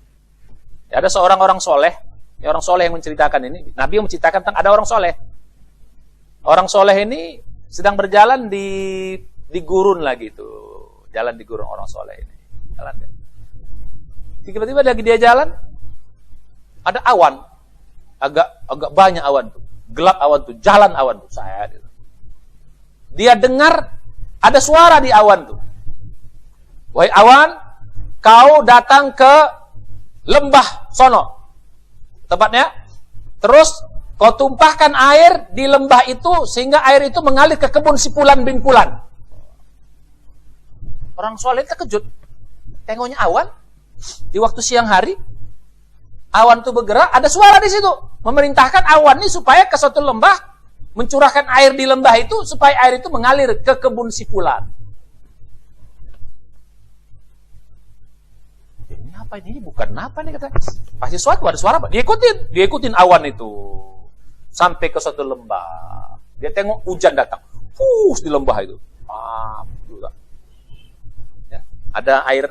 Ya, ada seorang orang soleh, ya, orang soleh yang menceritakan ini. Nabi yang menceritakan tentang ada orang soleh. Orang soleh ini sedang berjalan di gurun lagi tuh. Jalan di gurun orang soleh ini. Jalan ya. Tiba-tiba lagi dia jalan, ada awan. Agak banyak awan tuh. Gelap awan tuh, jalan awan tuh. Dia dengar ada suara di awan tuh. Wahai awan, kau datang ke lembah sono. Tepatnya, terus kau tumpahkan air di lembah itu sehingga air itu mengalir ke kebun si Fulan bin Fulan. Orang soleh terkejut. Tengoknya awan di waktu siang hari. Awan itu bergerak, ada suara di situ memerintahkan awan ini supaya ke suatu lembah mencurahkan air di lembah itu supaya air itu mengalir ke kebun si Fulan. Ini apa ini? Bukan apa nih kata. Pasti suatu ada suara apa? Dia ikutin awan itu sampai ke suatu lembah. Dia tengok hujan datang. Di lembah itu. Ya, ada air,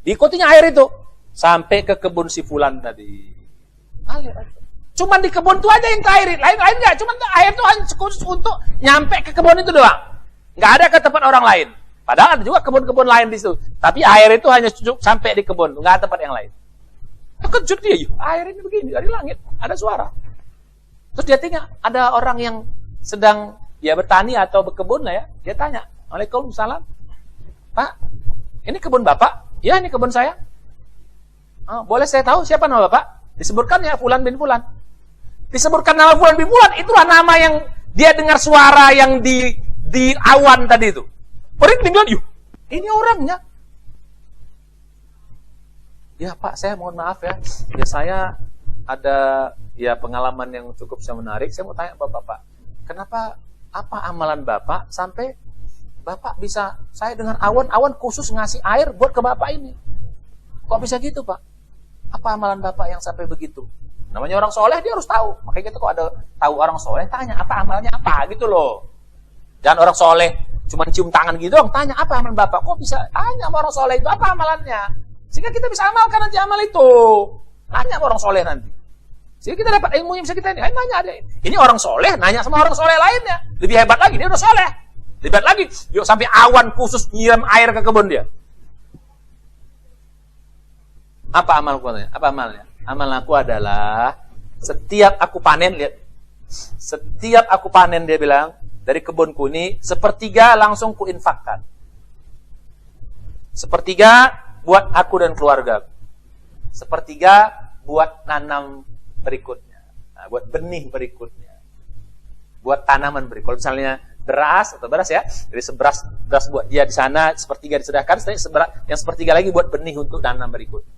diikutinya air itu sampai ke kebun si Fulan tadi. Cuman di kebun itu aja yang keairin, lain enggak. Cuman air itu hanya khusus untuk nyampe ke kebun itu doang. Enggak ada ke tempat orang lain. Padahal ada juga kebun-kebun lain di situ. Tapi air itu hanya cukup sampai di kebun, enggak ada tempat yang lain. Terkejut dia, air ini begini dari langit, ada suara. Terus dia tanya, ada orang yang sedang bertani atau berkebun lah ya. Dia tanya, Waalaikumsalam. Pak, ini kebun Bapak? Ya, ini kebun saya. Boleh saya tahu siapa nama Bapak? Disebutkan ya Fulan bin Fulan. Disebutkan nama Fulan bin Fulan, itulah nama yang dia dengar suara yang di awan tadi itu. Orang tinggal, ini orangnya. Ya Pak, saya mohon maaf ya. Ya saya ada pengalaman yang cukup menarik. Saya mau tanya Bapak, kenapa apa amalan Bapak sampai Bapak bisa, saya dengan awan khusus ngasih air buat ke Bapak ini. Kok bisa gitu Pak? Apa amalan Bapak yang sampai begitu? Namanya orang soleh, dia harus tahu. Makanya kita kok ada tahu orang soleh, tanya apa amalnya apa gitu loh. Jangan orang soleh cuma cium tangan gitu dong, tanya apa amalan Bapak. Kok bisa tanya sama orang soleh itu apa amalannya? Sehingga kita bisa amalkan nanti amal itu. Tanya sama orang soleh nanti. Sehingga kita dapat ilmu yang bisa kita nanya ada. Ini orang soleh nanya sama orang soleh lainnya. Lebih hebat lagi, dia udah soleh. Lebih hebat lagi, yuk sampai awan khusus nyiram air ke kebun dia. Apa amalku? Apa amalnya? Amal aku adalah setiap aku panen, lihat. Setiap aku panen, dia bilang, dari kebunku ini, sepertiga langsung kuinfakkan. Sepertiga buat aku dan keluarga. Sepertiga buat nanam berikutnya. Nah, buat benih berikutnya. Buat tanaman berikutnya. Kalau misalnya beras ya, jadi beras buat dia di sana, sepertiga disedekahkan, yang sepertiga lagi buat benih untuk tanam berikutnya.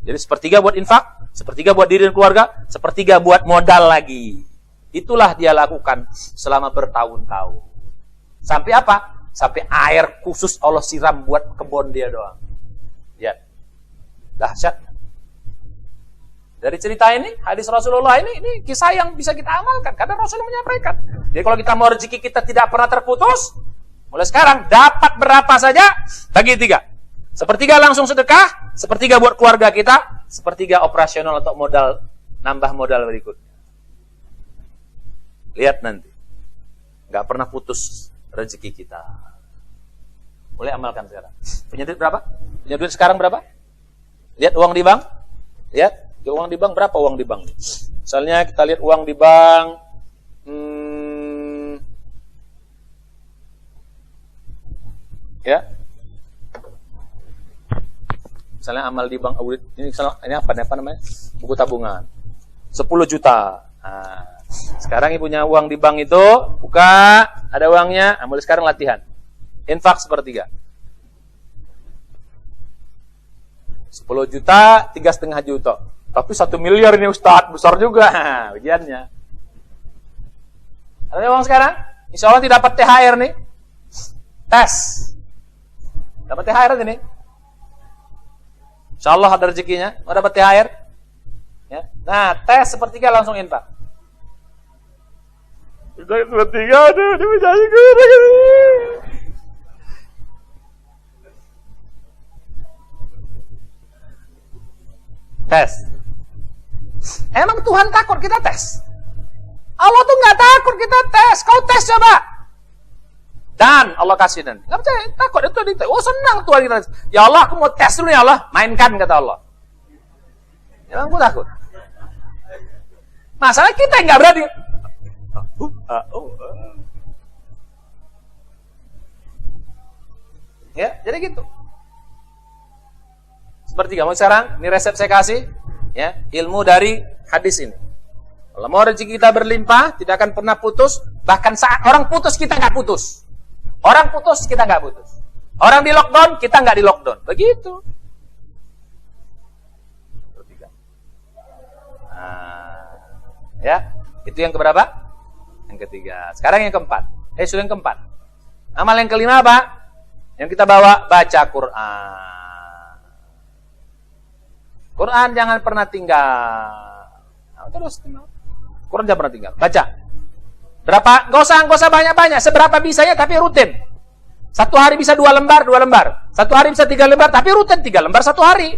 Jadi sepertiga buat infak, sepertiga buat diri dan keluarga, sepertiga buat modal lagi. Itulah dia lakukan selama bertahun-tahun. Sampai apa? Sampai air khusus Allah siram buat kebun dia doang. Lihat. Dahsyat. Dari cerita ini, hadis Rasulullah ini kisah yang bisa kita amalkan. Karena Rasulullah menyampaikan. Jadi kalau kita mau rezeki kita tidak pernah terputus, mulai sekarang dapat berapa saja, bagi 3. Sepertiga langsung sedekah, sepertiga buat keluarga kita, sepertiga operasional atau modal, nambah modal berikutnya. Lihat nanti. Gak pernah putus rezeki kita. Mulai amalkan sekarang. Punya duit berapa? Punya duit sekarang berapa? Lihat uang di bank. Lihat, uang di bank berapa uang di bank? Misalnya kita lihat uang di bank, ya. Misalnya amal di bank audit, ini apa namanya? Buku tabungan. 10 juta. Nah, sekarang punya uang di bank itu, buka, ada uangnya, mulai sekarang latihan. Infak sepertiga. 10 juta, 3,5 juta. Tapi 1 miliar ini Ustadz, besar juga ujiannya. Ada uang sekarang? Insya Allah tidak dapat THR nih. Tes. Dapat THR ini. Insya Allah ada rezekinya. Mau dapat THR? Ya. Nah, tes sepertiga langsung infak. Sepertiga, aduh, dia menjadi tes. Emang Tuhan takut kita tes? Allah tuh nggak takut kita tes. Kau tes coba. Dan Allah kasih dan nggak percaya, takut itu dites. Oh senang Tuhan kita. Ya Allah, aku mau tes dulu ya Allah. Mainkan kata Allah. Emang aku takut. Masalah kita nggak berani. Ya, jadi gitu. Seperti kamu sekarang, ini resep saya kasih, ya, ilmu dari hadis ini. Kalau mau rezeki kita berlimpah, tidak akan pernah putus, bahkan saat orang putus kita nggak putus. Orang putus kita nggak putus. Orang di lockdown kita nggak di lockdown. Begitu. Nah, ya, itu yang keberapa? Yang ketiga. Sekarang yang keempat. Sudah yang keempat. Amal yang kelima apa? Yang kita bawa, baca Quran. Quran jangan pernah tinggal. Terus Quran jangan pernah tinggal. Baca. Berapa? Enggak usah banyak-banyak. Seberapa bisanya tapi rutin. Satu hari bisa 2 lembar, 2 lembar. Satu hari bisa 3 lembar tapi rutin 3 lembar satu hari.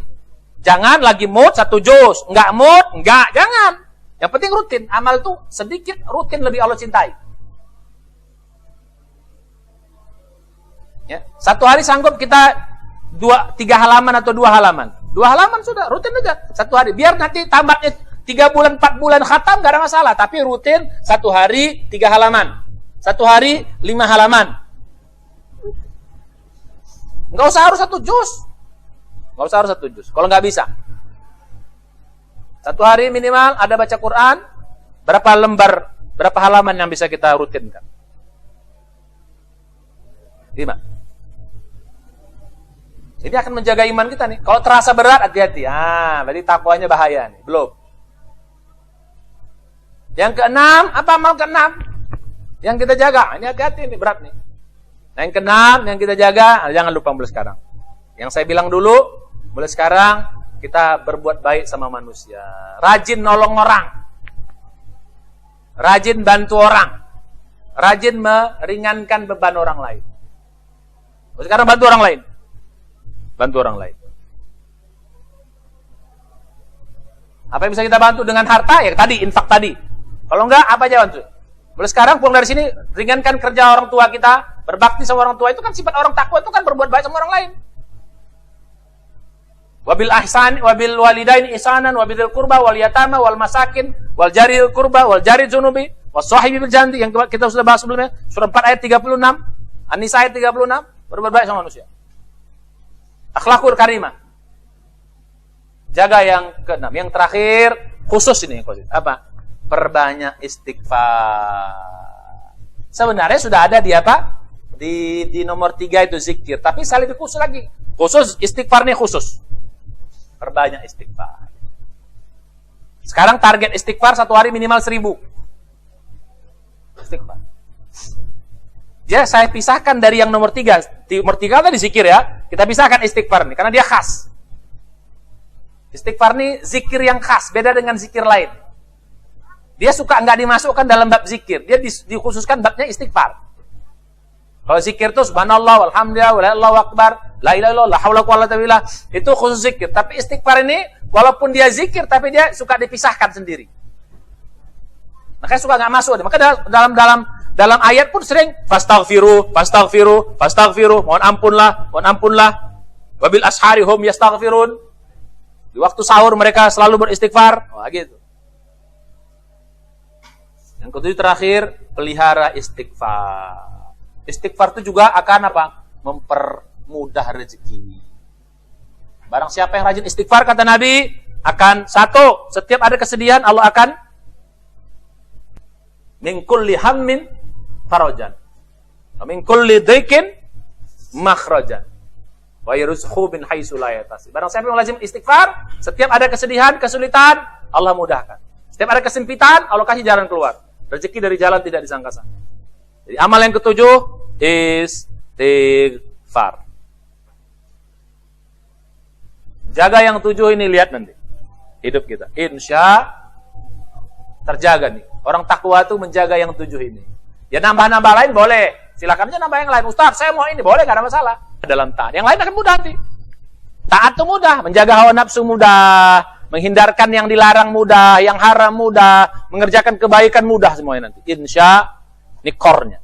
Jangan lagi mood 1 juz. Enggak mood, enggak, jangan. Yang penting rutin. Amal itu sedikit rutin lebih Allah cintai. Ya, satu hari sanggup kita 3 halaman atau 2 halaman. 2 halaman sudah, rutin aja. Satu hari. Biar nanti tamatnya 3 bulan, 4 bulan khatam, gak ada masalah. Tapi rutin, 1 hari 3 halaman. 1 hari 5 halaman. Nggak usah harus 1 juz. Nggak usah harus 1 juz. Kalau nggak bisa. 1 hari minimal ada baca Quran. Berapa lembar, berapa halaman yang bisa kita rutinkan? 5. Ini akan menjaga iman kita nih. Kalau terasa berat, hati-hati. Berarti takwanya bahaya nih. Belum. Yang keenam, apa amal keenam? Yang kita jaga. Ini hati-hati nih, berat nih. Nah, yang keenam, yang kita jaga, jangan lupa mulai sekarang. Yang saya bilang dulu, mulai sekarang kita berbuat baik sama manusia. Rajin nolong orang. Rajin bantu orang. Rajin meringankan beban orang lain. Mulai sekarang bantu orang lain. Bantu orang lain. Apa yang bisa kita bantu dengan harta? Ya tadi, infak tadi. Kalau enggak, apa aja bantu? Mulai sekarang pulang dari sini, ringankan kerja orang tua kita, berbakti sama orang tua. Itu kan sifat orang takwa, itu kan berbuat baik sama orang lain. Wabil ahsan, wabil walidain ihsanan, wabil qurba, wal yatama, wal masakin, wal jaril qurba, wal jaril junubi, was sahibi bil janti, yang kita sudah bahas sebelumnya, surah 4 ayat 36, An-Nisa ayat 36, berbuat baik sama manusia. Akhlakul karimah. Jaga yang keenam. Yang terakhir, khusus ini. Apa? Perbanyak istighfar. Sebenarnya sudah ada di apa? Di nomor 3 itu zikir. Tapi saya lebih khusus lagi. Khusus, istighfar nih khusus. Perbanyak istighfar. Sekarang target istighfar 1 hari minimal 1000. Istighfar. Ya, saya pisahkan dari yang nomor 3. Nomor 3 tadi zikir ya. Kita pisahkan istighfar nih, karena dia khas. Istighfar nih zikir yang khas, beda dengan zikir lain. Dia suka nggak dimasukkan dalam bab zikir. Dia dikhususkan babnya istighfar. Kalau zikir itu subhanallah, walhamdulillah, wallahu akbar, la ilaha illallah, la haula wala quwwata illa billah. Itu khusus zikir. Tapi istighfar ini, walaupun dia zikir, tapi dia suka dipisahkan sendiri. Makanya suka nggak masuk. Maka dalam ayat pun sering fastaghfiru, mohon ampunlah. Wabil ashari hum yastaghfirun. Di waktu sahur mereka selalu beristighfar. Wah, gitu. Yang ketujuh terakhir, pelihara istighfar. Istighfar itu juga akan apa? Mempermudah rezeki. Barang siapa yang rajin istighfar, kata Nabi, akan satu, setiap ada kesedihan Allah akan min kulli hammin farajan, min kulli dhiqin makhrajan, wa yarzuqhu min haitsu la yahtasib. Barang siapa yang lazim istighfar, setiap ada kesedihan, kesulitan, Allah mudahkan. Setiap ada kesempitan, Allah kasih jalan keluar. Rezeki dari jalan tidak disangka-sangka. Jadi amal yang ketujuh, istighfar. Jaga yang tujuh ini, lihat nanti hidup kita, insya terjaga nih. Orang takwa itu menjaga yang tujuh ini. Ya nambah-nambah lain boleh, silakan aja nambah yang lain. Ustaz, saya mau ini, boleh, gak ada masalah. Dalam taat, yang lain akan mudah nanti. Taat itu mudah, menjaga hawa nafsu mudah, menghindarkan yang dilarang mudah, yang haram mudah, mengerjakan kebaikan mudah semuanya nanti. Insya, ini core-nya.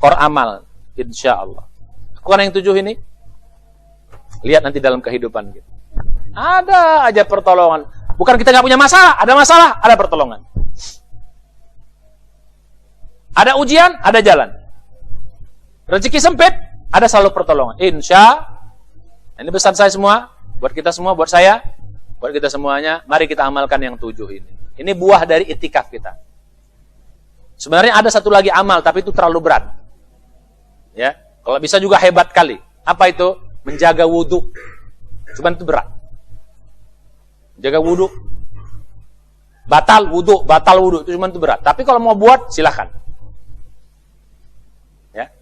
Core amal, insya Allah. Lakukan yang tujuh ini, lihat nanti dalam kehidupan kita. Ada aja pertolongan. Bukan kita nggak punya masalah, ada pertolongan. Ada ujian, ada jalan. Rezeki sempit, ada selalu pertolongan. Insya, ini pesan saya semua, buat kita semua, buat saya, buat kita semuanya. Mari kita amalkan yang tujuh ini. Ini buah dari itikaf kita. Sebenarnya ada satu lagi amal, tapi itu terlalu berat. Ya, kalau bisa juga hebat kali. Apa itu? Menjaga wudhu. Cuman itu berat. Jaga wudhu. Batal wudhu. Itu cuman itu berat. Tapi kalau mau buat, silakan. Ya.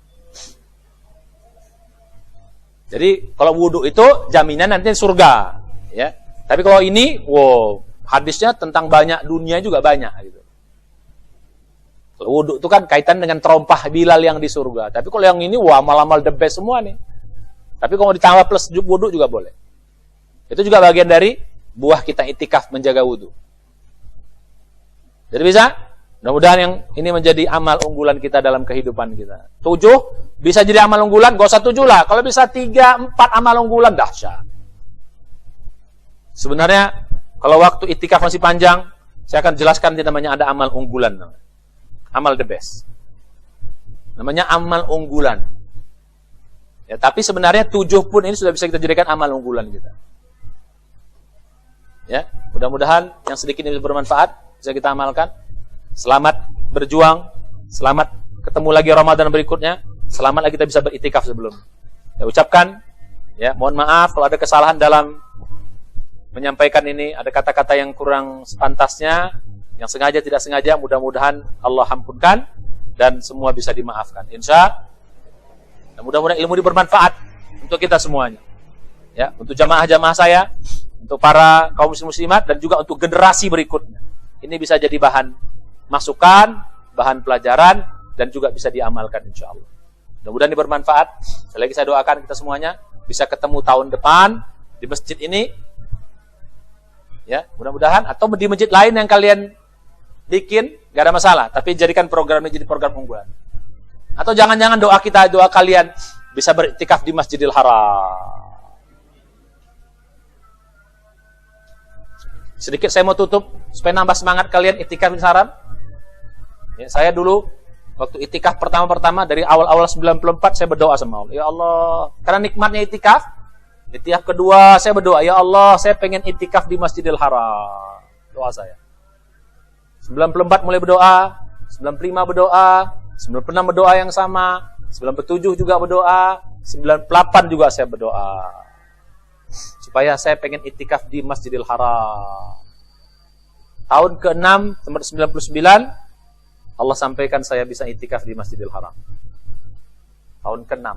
Jadi kalau wudhu itu jaminan nanti surga. Ya. Tapi kalau ini, wow, hadisnya tentang banyak dunia juga banyak. Gitu. Kalau wudhu itu kan kaitan dengan terompah Bilal yang di surga. Tapi kalau yang ini, wah, amal-amal the best semua nih. Tapi kalau ditambah plus wudhu juga boleh. Itu juga bagian dari buah kita itikaf menjaga wudhu. Jadi bisa? Mudah-mudahan yang ini menjadi amal unggulan kita dalam kehidupan kita. 7 bisa jadi amal unggulan, gak usah 7 lah. Kalau bisa 3, 4 amal unggulan, dahsyat. Sebenarnya kalau waktu itikaf masih panjang, saya akan jelaskan namanya ada amal unggulan. Amal the best. Namanya amal unggulan. Ya, tapi sebenarnya 7 pun ini sudah bisa kita jadikan amal unggulan kita. Ya, mudah-mudahan yang sedikit ini bermanfaat, bisa kita amalkan. Selamat berjuang, selamat ketemu lagi Ramadan berikutnya, selamat lagi kita bisa beritikaf sebelum. Ya, ucapkan, ya, mohon maaf kalau ada kesalahan dalam menyampaikan ini, ada kata-kata yang kurang sepantasnya, yang sengaja tidak sengaja, mudah-mudahan Allah ampunkan dan semua bisa dimaafkan. Insya Allah, mudah-mudahan ilmu ini bermanfaat untuk kita semuanya. Ya, untuk jamaah-jamaah saya, untuk para kaum muslimat dan juga untuk generasi berikutnya. Ini bisa jadi bahan masukan, bahan pelajaran dan juga bisa diamalkan insyaallah. Mudah-mudahan ini bermanfaat. Sekali lagi saya doakan kita semuanya bisa ketemu tahun depan di masjid ini. Ya, mudah-mudahan atau di masjid lain yang kalian bikin, gak ada masalah, tapi jadikan program ini jadi program unggulan. Atau jangan-jangan doa kita, doa kalian bisa beriktikaf di Masjidil Haram. Sedikit saya mau tutup supaya nambah semangat kalian itikaf di Haram. Ya, saya dulu waktu itikaf pertama-pertama dari awal-awal 94 saya berdoa sama Allah. Ya Allah, karena nikmatnya itikaf. Itikaf kedua saya berdoa, ya Allah, saya pengen itikaf di Masjidil Haram. Doa saya. 94 mulai berdoa, 95 berdoa, 96 berdoa yang sama, 97 juga berdoa, 98 juga saya berdoa. Supaya saya pengen itikaf di Masjidil Haram. Tahun ke-6, nomor 99, Allah sampaikan saya bisa itikaf di Masjidil Haram. Tahun ke-6.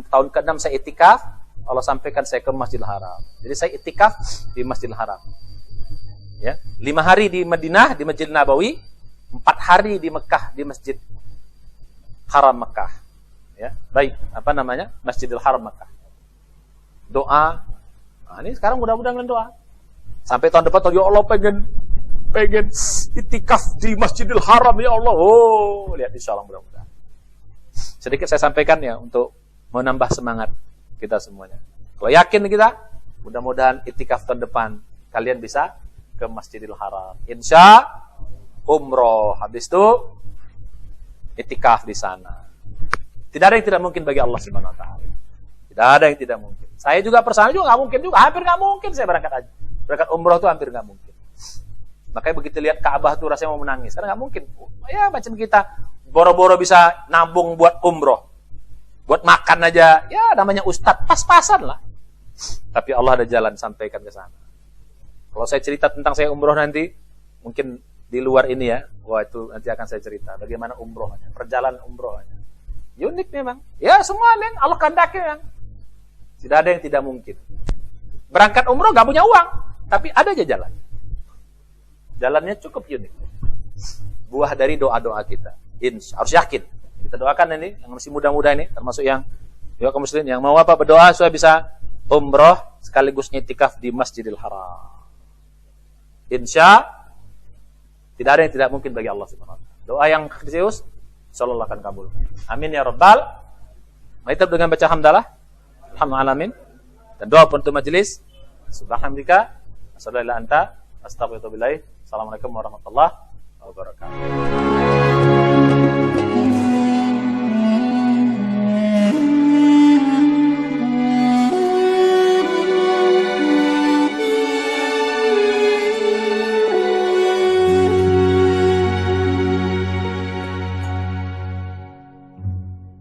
Tahun ke-6 saya itikaf, Allah sampaikan saya ke Masjidil Haram. Jadi saya itikaf di Masjidil Haram. Ya, 5 hari di Madinah, di Masjid Nabawi, 4 hari di Mekah, di Masjid Haram Mekah. Ya, baik, apa namanya? Masjidil Haram Mekah. Doa. Nah, ini sekarang mudah-mudahan doa. Sampai tahun depan, ya Allah pengen itikaf di Masjidil Haram ya Allah. Oh, lihat insyaallah mudah-mudahan. Sedikit saya sampaikan ya untuk menambah semangat kita semuanya. Kalau yakin kita, mudah-mudahan itikaf tahun depan kalian bisa ke Masjidil Haram. Insya umroh, habis itu itikaf di sana. Tidak ada yang tidak mungkin bagi Allah Subhanahu wa taala. Tidak ada yang tidak mungkin. Saya juga personal juga nggak mungkin juga, hampir nggak mungkin saya berangkat haji. Berangkat umroh itu hampir nggak mungkin. Makanya begitu lihat Ka'bah tuh rasanya mau menangis. Karena nggak mungkin. Ya macam kita boro-boro bisa nabung buat umroh. Buat makan aja, ya namanya ustadz, pas-pasan lah. Tapi Allah ada jalan sampaikan ke sana. Kalau saya cerita tentang saya umroh nanti, mungkin di luar ini ya, wah itu nanti akan saya cerita. Bagaimana umrohnya, perjalanan umrohnya. Unik memang. Ya semua yang Allah kehendaki memang. Tidak ada yang tidak mungkin. Berangkat umroh gak punya uang, tapi ada aja jalan. Jalannya cukup unik. Buah dari doa-doa kita. Harus yakin. Kita doakan ini, yang masih muda-muda ini, termasuk yang juga kaum muslimin yang mau berdoa supaya bisa umroh sekaligus i'tikaf di Masjidil Haram. Insya tidak ada yang tidak mungkin bagi Allah Subhanahu wa taala. Doa yang serius, insyaallah akan kabul. Amin ya rabbal. Mari kita dengan baca hamdalah. Alhamdulillah. Dan doa penutup majelis. Subhanallah, asyhadu an la ilaha illa anta, astaghfiruka wa atubu ilaik. Assalamualaikum warahmatullahi wabarakatuh.